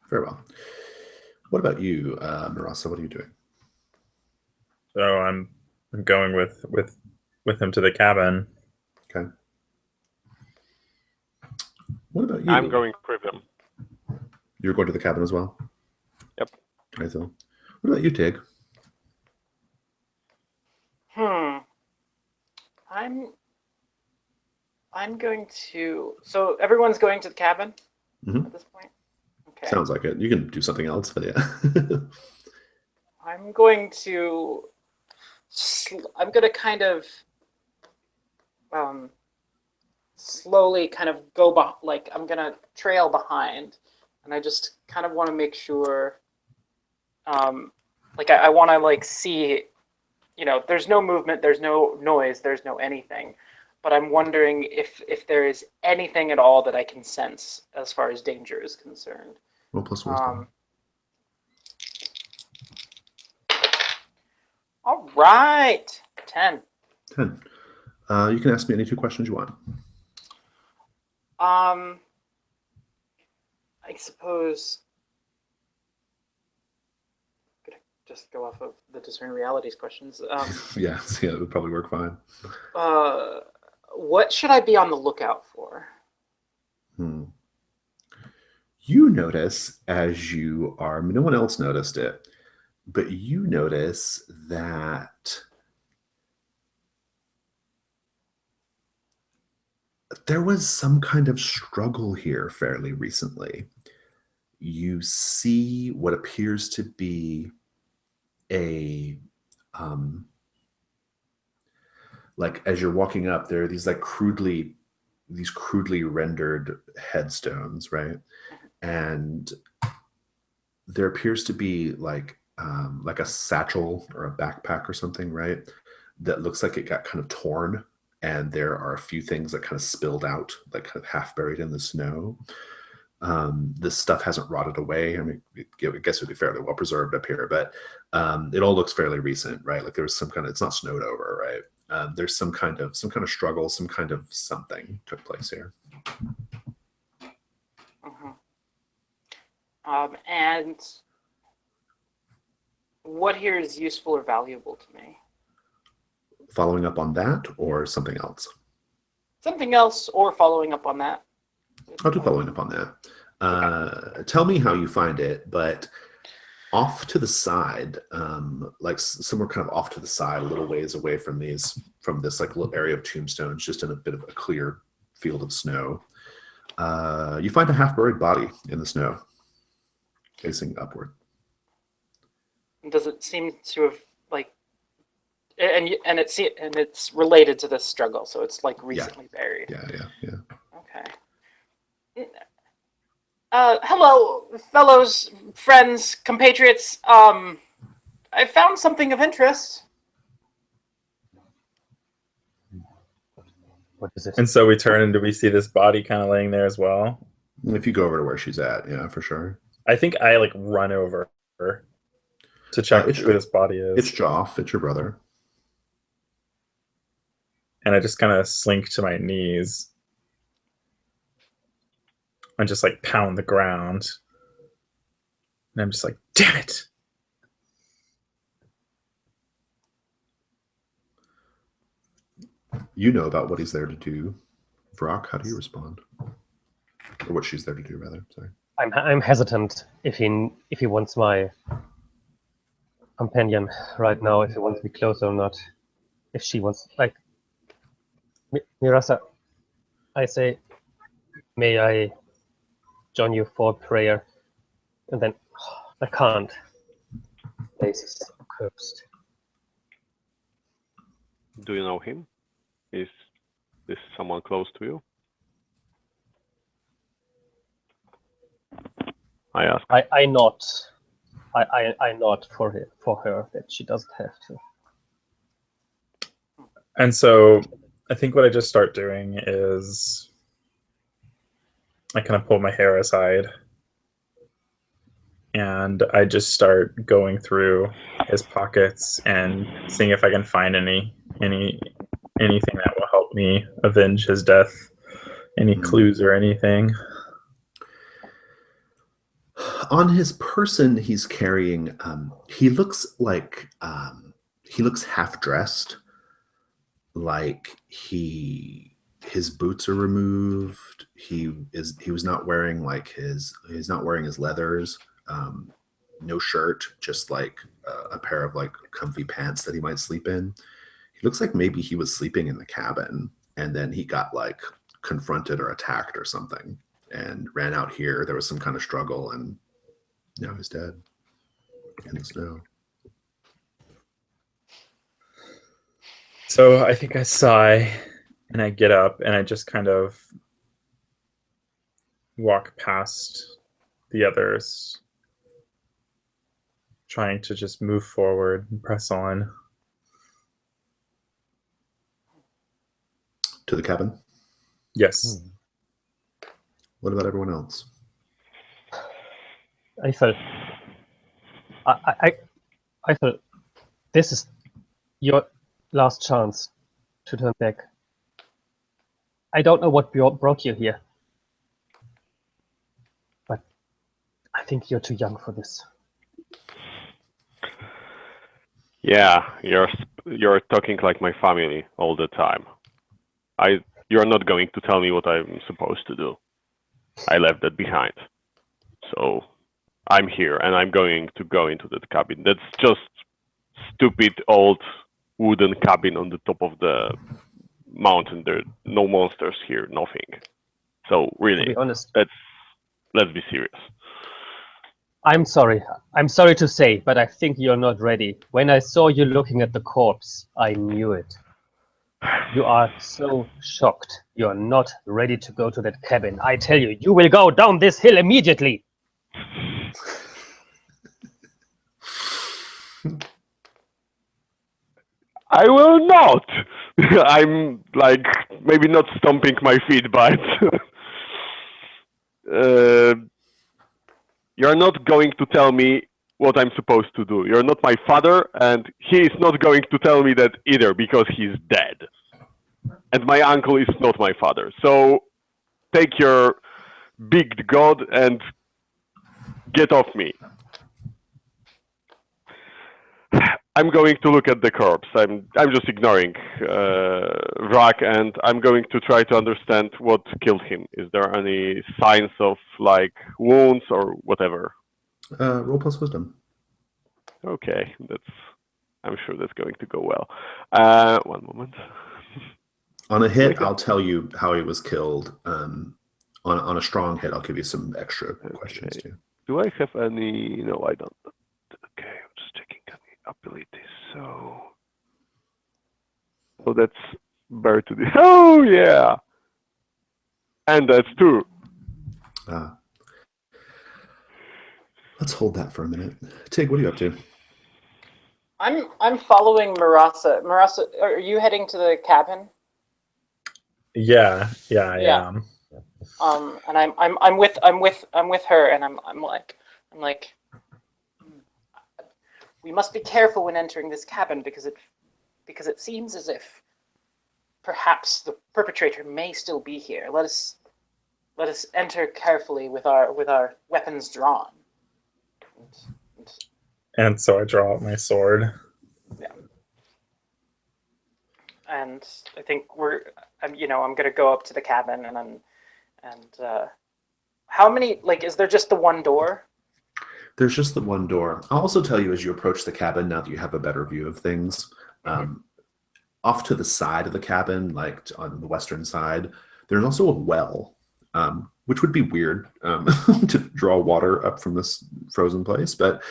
Very well. What about you, Marasa? What are you doing? So I'm going with him to the cabin. Okay. What about you? I'm going with them. You're going to the cabin as well? Yep. Okay, so what about you, Tig? I'm going to. So everyone's going to the cabin at this point. Okay. Sounds like it. You can do something else, but yeah. I'm going to kind of slowly kind of go I'm gonna trail behind, and I just kind of want to make sure I want to see, there's no movement, there's no noise, there's no anything, but I'm wondering if there is anything at all that I can sense as far as danger is concerned. Roll plus wisdom. All right, 10. 10. You can ask me any 2 questions you want. I suppose I'm gonna just go off of the discern realities questions. Yeah, it would probably work fine. What should I be on the lookout for? You notice as you are, no one else noticed it, but you notice that there was some kind of struggle here fairly recently. You see what appears to be a as you're walking up, there are these crudely rendered headstones, right? And there appears to be like a satchel or a backpack or something, right? That looks like it got kind of torn, and there are a few things that kind of spilled out, like kind of half buried in the snow. This stuff hasn't rotted away. I mean, I guess it would be fairly well preserved up here, but it all looks fairly recent, right? Like there was some kind of, it's not snowed over, right? There's some kind of struggle, some kind of something took place here. And what here is useful or valuable to me? Following up on that or something else? Something else or following up on that. I'll do following up on that. Tell me how you find it, but off to the side, somewhere kind of off to the side, a little ways away from this little area of tombstones, just in a bit of a clear field of snow, you find a half-buried body in the snow, facing upward. Does it seem to have and it's related to this struggle, so it's recently buried. Yeah. Okay. Hello, fellows, friends, compatriots. I found something of interest. What is it? And so we turn and do we see this body kind of laying there as well? If you go over to where she's at, yeah, for sure. I think I like run over her to check who this body is. It's Joff. It's your brother. And I just kind of slink to my knees and just like pound the ground. And I'm just like, damn it. You know about what he's there to do. Vrock, how do you respond? Or what she's there to do, rather. Sorry. I'm hesitant if he wants my companion right now, if he wants me close or not. If she wants, like, Mirasa, I say, may I join you for prayer? And then, I can't. Place is cursed. Do you know him? Is this someone close to you? I ask. I nod. I nod for her that she doesn't have to. And so I think what I just start doing is I kind of pull my hair aside and I just start going through his pockets and seeing if I can find anything that will help me avenge his death, any clues or anything. On his person, he's carrying. He looks like he looks half dressed, like his boots are removed. He was not wearing he's not wearing his leathers. No shirt, just like a pair of like comfy pants that he might sleep in. He looks like maybe he was sleeping in the cabin and then he got like confronted or attacked or something and ran out here. There was some kind of struggle and now he's dead in the snow. So I think I sigh and I get up and I just kind of walk past the others, trying to just move forward and press on. To the cabin? Yes. What about everyone else? I felt this is your last chance to turn back. I don't know what brought you here, but I think you're too young for this. Yeah, you're talking like my family all the time. You're not going to tell me what I'm supposed to do. I left that behind. So I'm here and I'm going to go into that cabin. That's just stupid old wooden cabin on the top of the mountain. There are no monsters here, nothing. So really, To be honest, let's be serious. I'm sorry. I'm sorry to say, but I think you're not ready. When I saw you looking at the corpse, I knew it. You are so shocked. You're not ready to go to that cabin. I tell you, you will go down this hill immediately. I will not. I'm like maybe not stomping my feet, but you're not going to tell me what I'm supposed to do. You're not my father, and he is not going to tell me that either because he's dead. And my uncle is not my father. So take your big god and get off me. I'm going to look at the corpse. I'm just ignoring Vrak, and I'm going to try to understand what killed him. Is there any signs of like wounds or whatever? Roll plus wisdom. Okay, I'm sure that's going to go well. One moment. On a hit, I'll tell you how he was killed. On a strong hit, I'll give you some extra questions too. Do I have any? No, I don't. Okay, I'm just checking any abilities. So that's bear to the. Oh yeah, and that's two. Let's hold that for a minute. Tig, what are you up to? I'm following Marasa. Marasa, are you heading to the cabin? Yeah, I Yeah. am. And I'm with her, and I'm like, we must be careful when entering this cabin because it seems as if perhaps the perpetrator may still be here. Let us enter carefully with our weapons drawn. And so I draw out my sword. Yeah. And I think I'm gonna go up to the cabin and how many, like, is there just the one door? There's just the one door. I'll also tell you as you approach the cabin, now that you have a better view of things, off to the side of the cabin, like on the western side, there's also a well, which would be weird to draw water up from this frozen place, but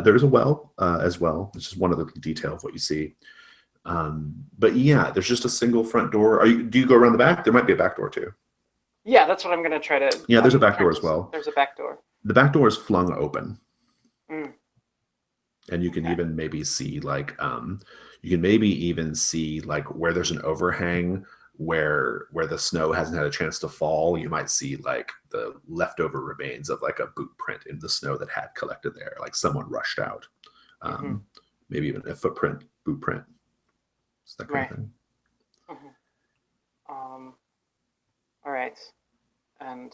there's a well as well. It's just one other detail of what you see. But yeah, there's just a single front door. Do you go around the back? There might be a back door too. Yeah, that's what I'm gonna try to. Yeah, there's a back door as well. There's a back door. The back door is flung open. Mm. And you can even maybe see like you can maybe even see like where there's an overhang where the snow hasn't had a chance to fall. You might see like the leftover remains of like a boot print in the snow that had collected there, like someone rushed out. Maybe even a footprint, boot print. It's that kind of thing. All right. And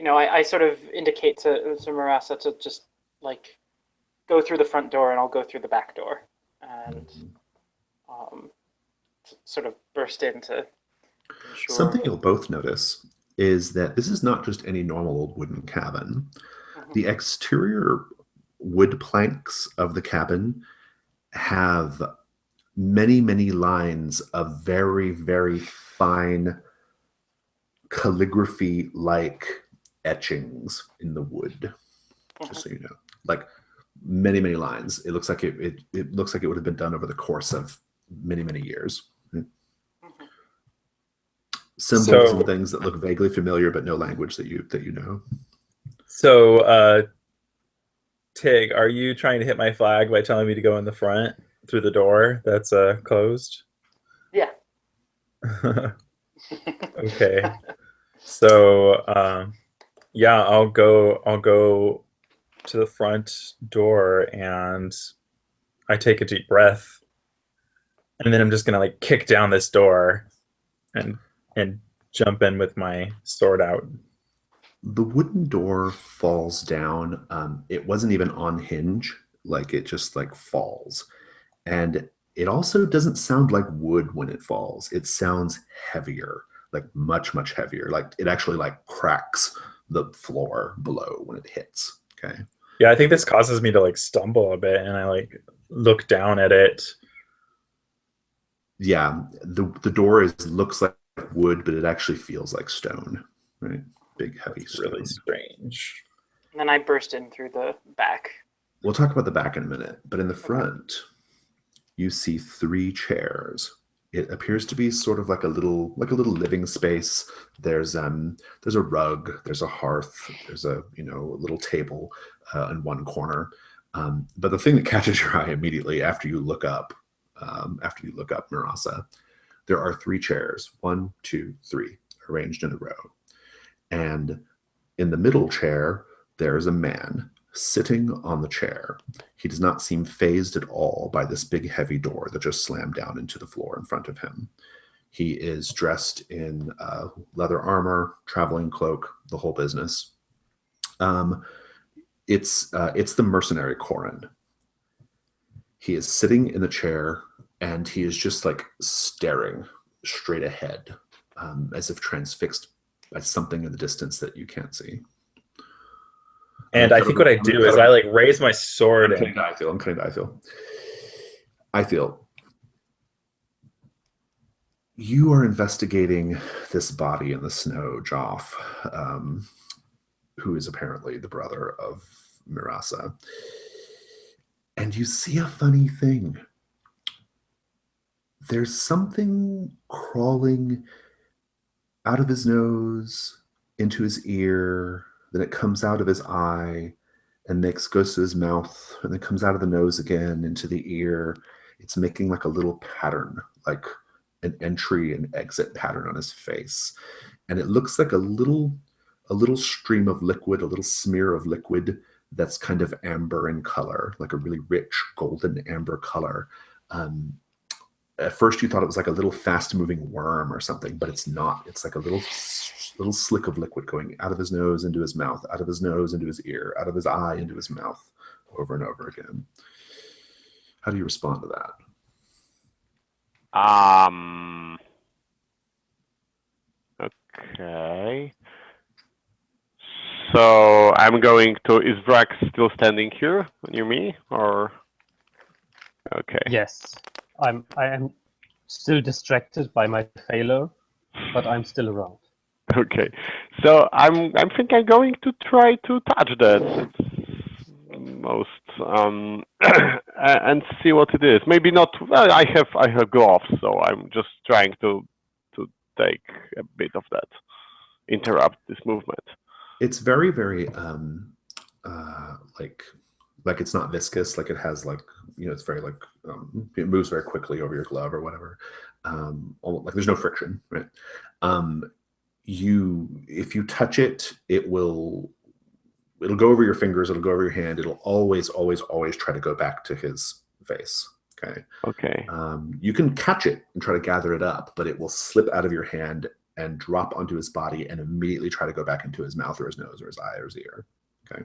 I sort of indicate to Marasa to just like go through the front door, and I'll go through the back door, and sort of burst in to ensure. Something you'll both notice is that this is not just any normal old wooden cabin. The exterior wood planks of the cabin have many, many lines of very, very fine calligraphy-like etchings in the wood. Just so you know, like many, many lines. It looks like it looks like it would have been done over the course of many, many years. Symbols and things that look vaguely familiar, but no language that you know. So, Tig, are you trying to hit my flag by telling me to go in the front through the door that's closed? Yeah. Okay. So, yeah, I'll go to the front door, and I take a deep breath, and then I'm just gonna like kick down this door and jump in with my sword out. The wooden door falls down. It wasn't even on hinge, like it just like falls. And it also doesn't sound like wood when it falls. It sounds heavier, like much, much heavier. Like it actually like cracks the floor below when it hits. Okay. Yeah, I think this causes me to like stumble a bit, and I like look down at it. Yeah, the door looks like wood, but it actually feels like stone, right? Big, heavy stone. Really strange. And then I burst in through the back. We'll talk about the back in a minute, but in the front, you see 3 chairs. It appears to be sort of like a little living space. There's a rug, there's a hearth, there's a little table in one corner. But the thing that catches your eye immediately after you look up Marasa, there are 3 chairs, 1, 2, 3, arranged in a row. And in the middle chair, there is a man sitting on the chair. He does not seem fazed at all by this big, heavy door that just slammed down into the floor in front of him. He is dressed in leather armor, traveling cloak, the whole business. It's the mercenary Corin. He is sitting in the chair, and he is just like staring straight ahead, as if transfixed by something in the distance that you can't see. And I think what I do is I like raise my sword. I'm cutting to I feel you are investigating this body in the snow, Joff, who is apparently the brother of Marasa. And you see a funny thing. There's something crawling out of his nose, into his ear, then it comes out of his eye, and goes to his mouth, and then comes out of the nose again, into the ear. It's making like a little pattern, like an entry and exit pattern on his face, and it looks like a little stream of liquid, a little smear of liquid that's kind of amber in color, like a really rich golden amber color. At first you thought it was like a little fast moving worm or something, but it's not. It's like a little slick of liquid going out of his nose into his mouth, out of his nose into his ear, out of his eye into his mouth, over and over again. How do you respond to that? Okay. So I'm going to. Is Vrax still standing here near me, or? Okay. Yes, I am still distracted by my failure, but I'm still around. Okay. So I'm thinking I'm going to try to touch that. Most and see what it is. Maybe not. Well, I have gloves, so I'm just trying to take a bit of that, interrupt this movement. It's very, very like it's not viscous. Like it has like, you know, it's very like it moves very quickly over your glove or whatever. Like there's no friction, right? If you touch it, it'll go over your fingers, it'll go over your hand, it'll always try to go back to his face. Okay. You can catch it and try to gather it up, but it will slip out of your hand and drop onto his body and immediately try to go back into his mouth or his nose or his eye or his ear. Okay.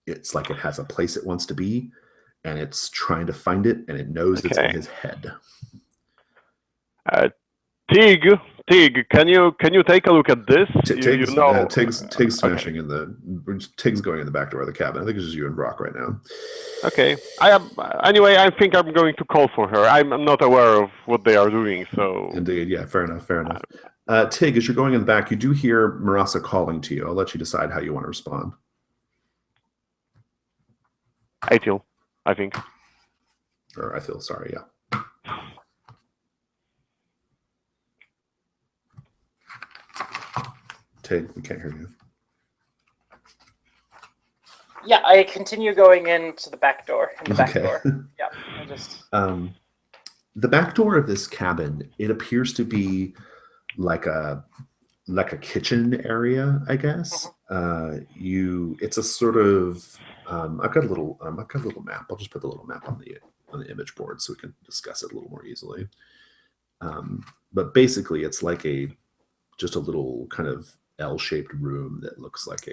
It's like it has a place it wants to be, and it's trying to find it, and it knows it's in his head. Tig, can you take a look at this? Tig's smashing in Tig's going in the back door of the cabin. I think it's just you and Brock right now. Okay. Anyway, I think I'm going to call for her. I'm not aware of what they are doing, so. Indeed, yeah, fair enough. Tig, as you're going in the back, you do hear Marasa calling to you. I'll let you decide how you want to respond. I feel, sorry, yeah. Tig, we can't hear you. Yeah, I continue going into the back door. Door. Yeah, I just. The back door of this cabin, it appears to be like a kitchen area, I guess. It's a sort of. I've got a little map. I'll just put the little map on the image board so we can discuss it a little more easily. But basically, it's like just a little kind of L-shaped room that looks like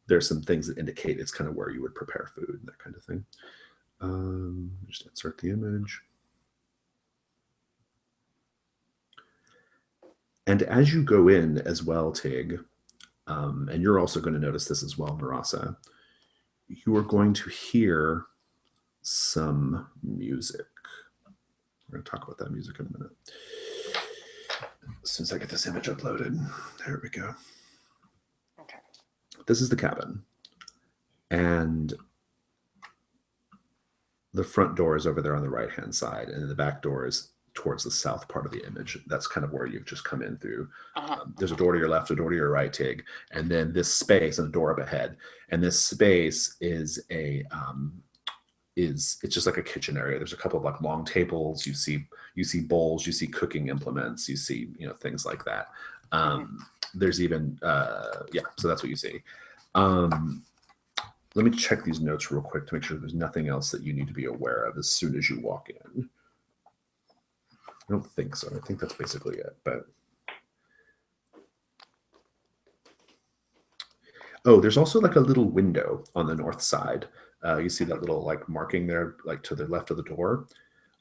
there's some things that indicate it's kind of where you would prepare food and that kind of thing. Just insert the image. And as you go in as well, Tig, and you're also going to notice this as well, Marasa, you are going to hear some music. We're going to talk about that music in a minute. As soon as I get this image uploaded. There we go. Okay. This is the cabin. And the front door is over there on the right-hand side, and the back door is towards the south part of the image. That's kind of where you've just come in through. There's a door to your left, a door to your right, Tig, and then this space and a door up ahead. And this space is it's just like a kitchen area. There's a couple of like long tables. You see bowls. You see cooking implements. You see things like that. There's even so that's what you see. Let me check these notes real quick to make sure there's nothing else that you need to be aware of as soon as you walk in. I don't think so. I think that's basically it. But there's also like a little window on the north side. You see that little like marking there, like to the left of the door.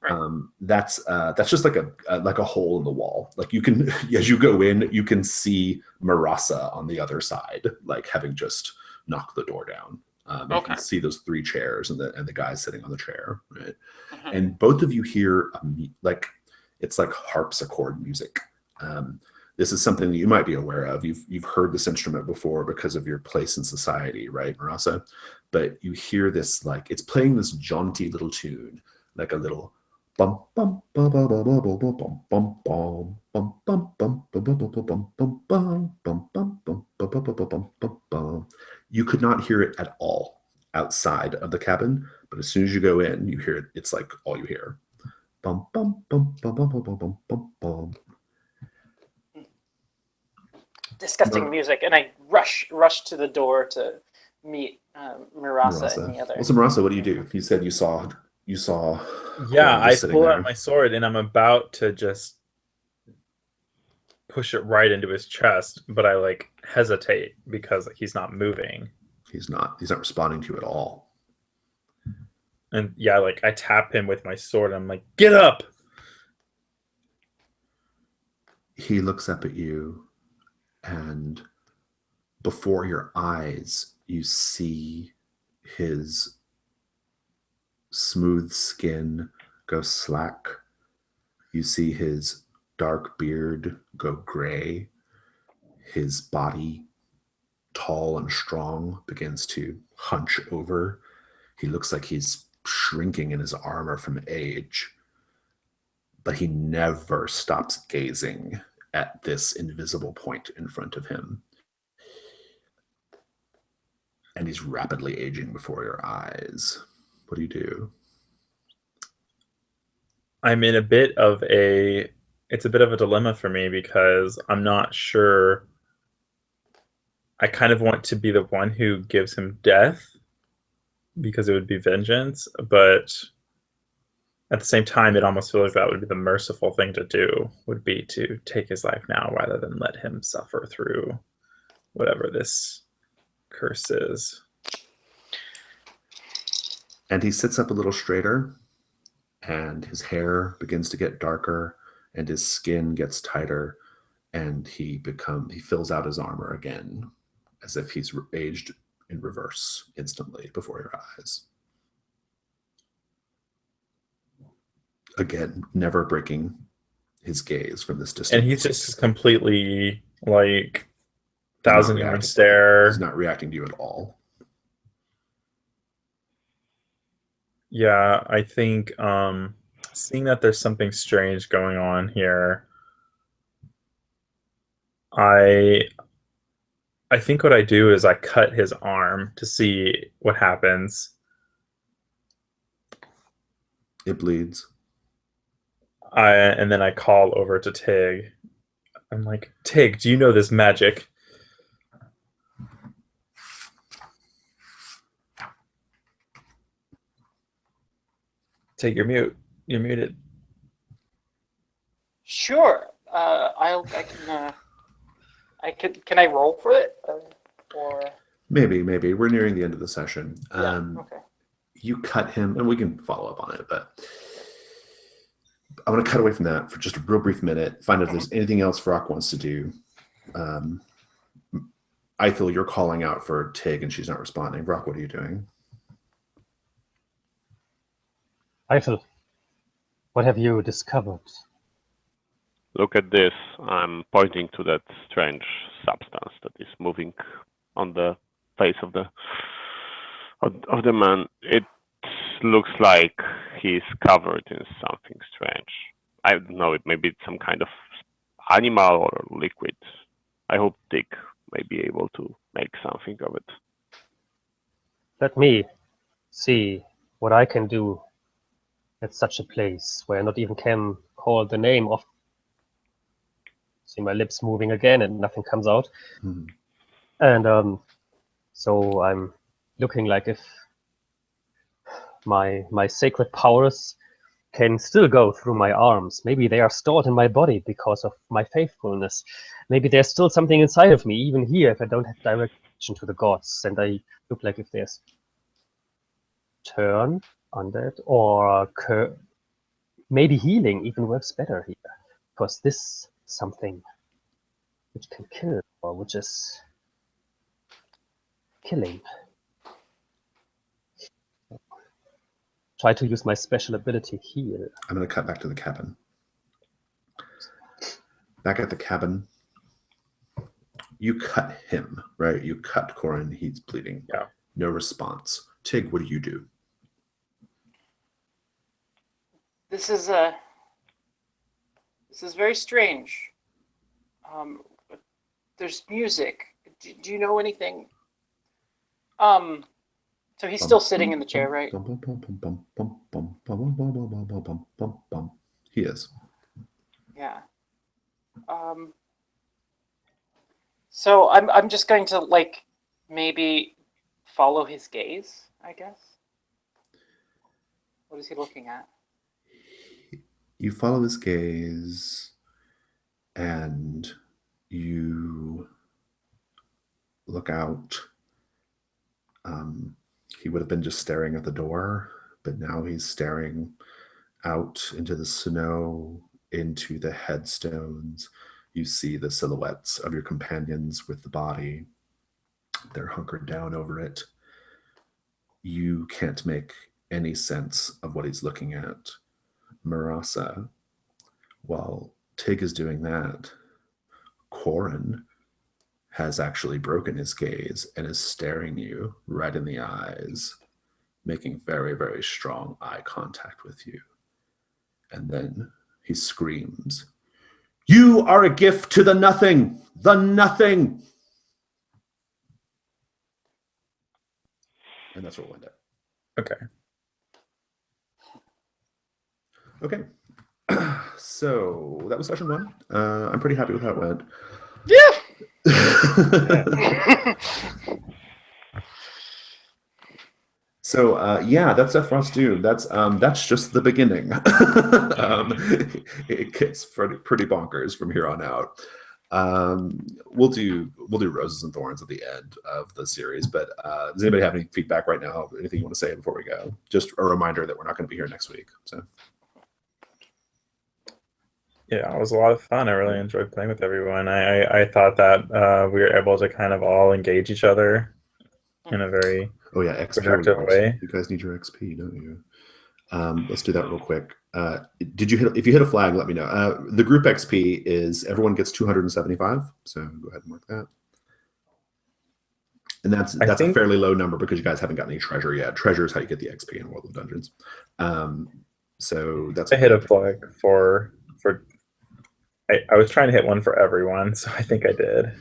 Right. That's just like a hole in the wall. Like you can, as you go in, you can see Marasa on the other side, like having just knocked the door down. You can see those 3 chairs and the guy sitting on the chair, right? And both of you hear it's like harpsichord music. This is something that you might be aware of. You've heard this instrument before because of your place in society, right, Marasa? But you hear this, like it's playing this jaunty little tune, like a little bum bum bum bum bum bum bum bum bum bum bum bum bum bum bum bum bum bum. You could not hear it at all outside of the cabin, but as soon as you go in, you hear it. It's like all you hear. Bum, bum, bum, bum, bum, bum, bum, bum, bum, bum. Disgusting music, and I rush to the door to meet Mirasa and the other. Well, so Marasa, what do? You said you saw Yeah, Corin I just sitting pull there. out my sword and I'm about to just push it right into his chest, but I like hesitate because like he's not moving. He's not responding to you at all. And yeah, like I tap him with my sword and I'm like, get up. He looks up at you, and before your eyes, you see his smooth skin go slack. You see his dark beard go gray. His body, tall and strong, begins to hunch over. He looks like he's shrinking in his armor from age, but he never stops gazing at this invisible point in front of him. And he's rapidly aging before your eyes. What do you do? I'm in a bit of a dilemma for me because I'm not sure. I kind of want to be the one who gives him death because it would be vengeance, but at the same time, it almost feels like that would be the merciful thing to do, would be to take his life now rather than let him suffer through whatever this curse is. And he sits up a little straighter, and his hair begins to get darker, and his skin gets tighter, and he fills out his armor again, as if he's aged in reverse instantly before your eyes. Again, never breaking his gaze from this distance. And he's just completely like 1,000-yard stare. He's not reacting to you at all. Yeah, I think seeing that there's something strange going on here, I think what I do is I cut his arm to see what happens. It bleeds. And then I call over to Tig. I'm like, Tig, do you know this magic? Tig, you're mute. You're muted. Sure. Can I roll for it? Or maybe we're nearing the end of the session. Yeah. Okay. You cut him, and we can follow up on it, but I want to cut away from that for just a real brief minute, find out if there's anything else Rock wants to do. I feel you're calling out for Tig and she's not responding. Rock, what are you doing? Eiffel, what have you discovered? Look at this. I'm pointing to that strange substance that is moving on the face of the man. It looks like he's covered in something strange. I don't know. Maybe it's some kind of animal or liquid. I hope Dick may be able to make something of it. Let me see what I can do at such a place where I not even can call the name of. See my lips moving again and nothing comes out. Hmm. And so I'm looking like if my sacred powers can still go through my arms. Maybe they are stored in my body because of my faithfulness. Maybe there's still something inside of me, even here, if I don't have direction to the gods. And I look like if there's turn on that, or maybe healing even works better here. Because this something which can kill, or which is killing. Try to use my special ability here. I'm going to cut back to the cabin. Back at the cabin, you cut him, right? You cut Corin, he's bleeding. Yeah. No response. Tig, what do you do? This is very strange. There's music. Do you know anything? So he's still sitting in the chair, right? bum, bum, bum, bum, bum, bum, bum, bum. He is. Yeah. So I'm just going to like maybe follow his gaze, I guess. What is he looking at? You follow his gaze, and you look out. He would have been just staring at the door, but now he's staring out into the snow, into the headstones. You see the silhouettes of your companions with the body. They're hunkered down over it. You can't make any sense of what he's looking at. Marasa, while Tig is doing that, Corin has actually broken his gaze and is staring you right in the eyes, making very, very strong eye contact with you. And then he screams, "You are a gift to the nothing! The nothing!" And that's where we'll end it. Okay. Okay. So that was session 1. I'm pretty happy with how it went. Yeah. So yeah, that's Sephiroth's Doom. That's just the beginning. It gets pretty bonkers from here on out. We'll do Roses and Thorns at the end of the series. But does anybody have any feedback right now? Anything you want to say before we go? Just a reminder that we're not going to be here next week. So. Yeah, it was a lot of fun. I really enjoyed playing with everyone. I thought that we were able to kind of all engage each other in a very productive way. You guys need your XP, don't you? Let's do that real quick. If you hit a flag, let me know. The group XP is everyone gets 275. So go ahead and mark that. And that's a fairly low number because you guys haven't gotten any treasure yet. Treasure is how you get the XP in World of Dungeons. So that's I hit a flag for. I was trying to hit one for everyone, so I think I did.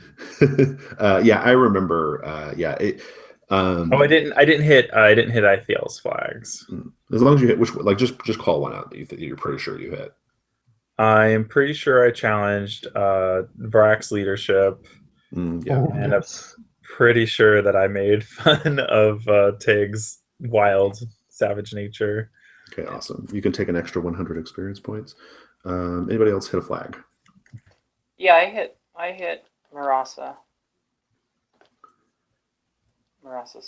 Yeah, I remember. Yeah. I didn't hit Ithiel's flags. As long as you hit just call one out that you're pretty sure you hit. I am pretty sure I challenged Vrak's leadership. Yeah. And I'm pretty sure that I made fun of Tig's wild savage nature. Okay, awesome. You can take an extra 100 experience points. Anybody else hit a flag? Yeah, I hit Marasa's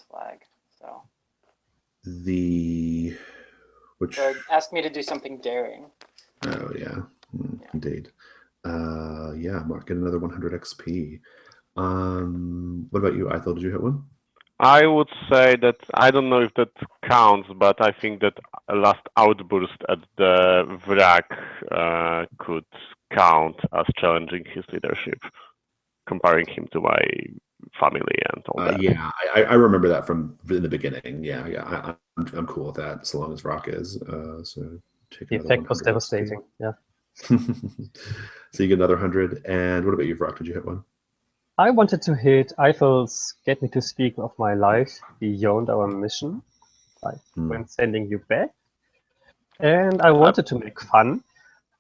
flag. So asked me to do something daring. Oh yeah, indeed. Yeah, Mark, get another 100 XP. What about you, Ithel? Did you hit one? I would say that I don't know if that counts, but I think that a last outburst at the Vrak could count as challenging his leadership, comparing him to my family and all that. Yeah, I remember that from the beginning. Yeah, I'm cool with that, so long as Vrak is. So take the effect was devastating. Yeah. So you get another 100. And what about you, Vrak? Did you hit one? I wanted to hit Eiffel's Get Me to Speak of My Life Beyond Our Mission, when sending you back. And I wanted to make fun,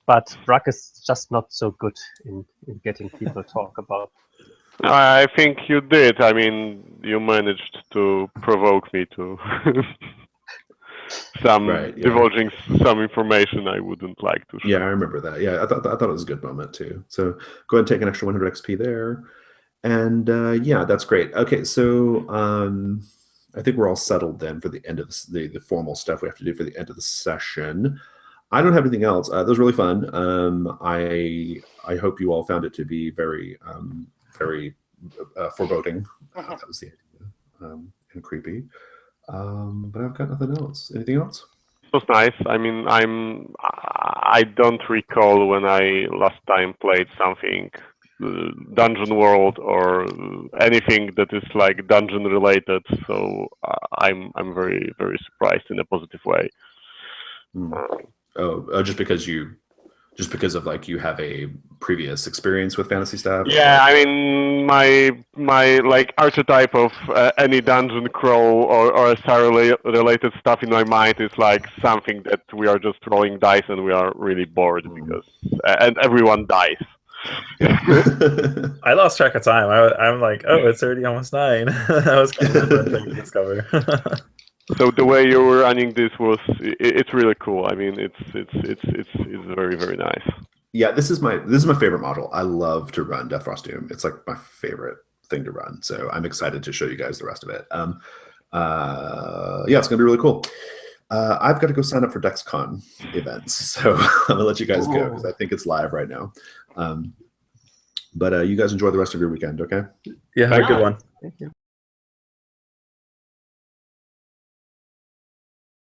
but Vrak is just not so good in getting people to talk about. I think you did. I mean, you managed to provoke me to divulging some information I wouldn't like to share. Yeah, I remember that. Yeah, I thought it was a good moment too. So go ahead and take an extra 100 XP there. And yeah, that's great. Okay, so I think we're all settled then for the end of the formal stuff we have to do for the end of the session. I don't have anything else. That was really fun. I hope you all found it to be very very foreboding. That was the idea, and creepy. But I've got nothing else. Anything else? It was nice. I mean, I don't recall when I last time played something dungeon world or anything that is like dungeon related. So I'm very, very surprised in a positive way. Just because you just because of like you have a previous experience with fantasy stuff? Yeah, I mean, my like archetype of any dungeon crawl or SR related stuff in my mind is like something that we are just rolling dice and we are really bored because and everyone dies. I lost track of time. I'm like, oh, it's already almost 9. That was kind of a fun thing to discover. So the way you were running this it's really cool. I mean, it's very, very nice. Yeah, this is my favorite model. I love to run Death Frost Doom. It's like my favorite thing to run. So I'm excited to show you guys the rest of it. Yeah, it's gonna be really cool. I've got to go sign up for DexCon events, so I'm gonna let you guys go because I think it's live right now. But you guys enjoy the rest of your weekend, okay? Yeah, have a good one. Thank you.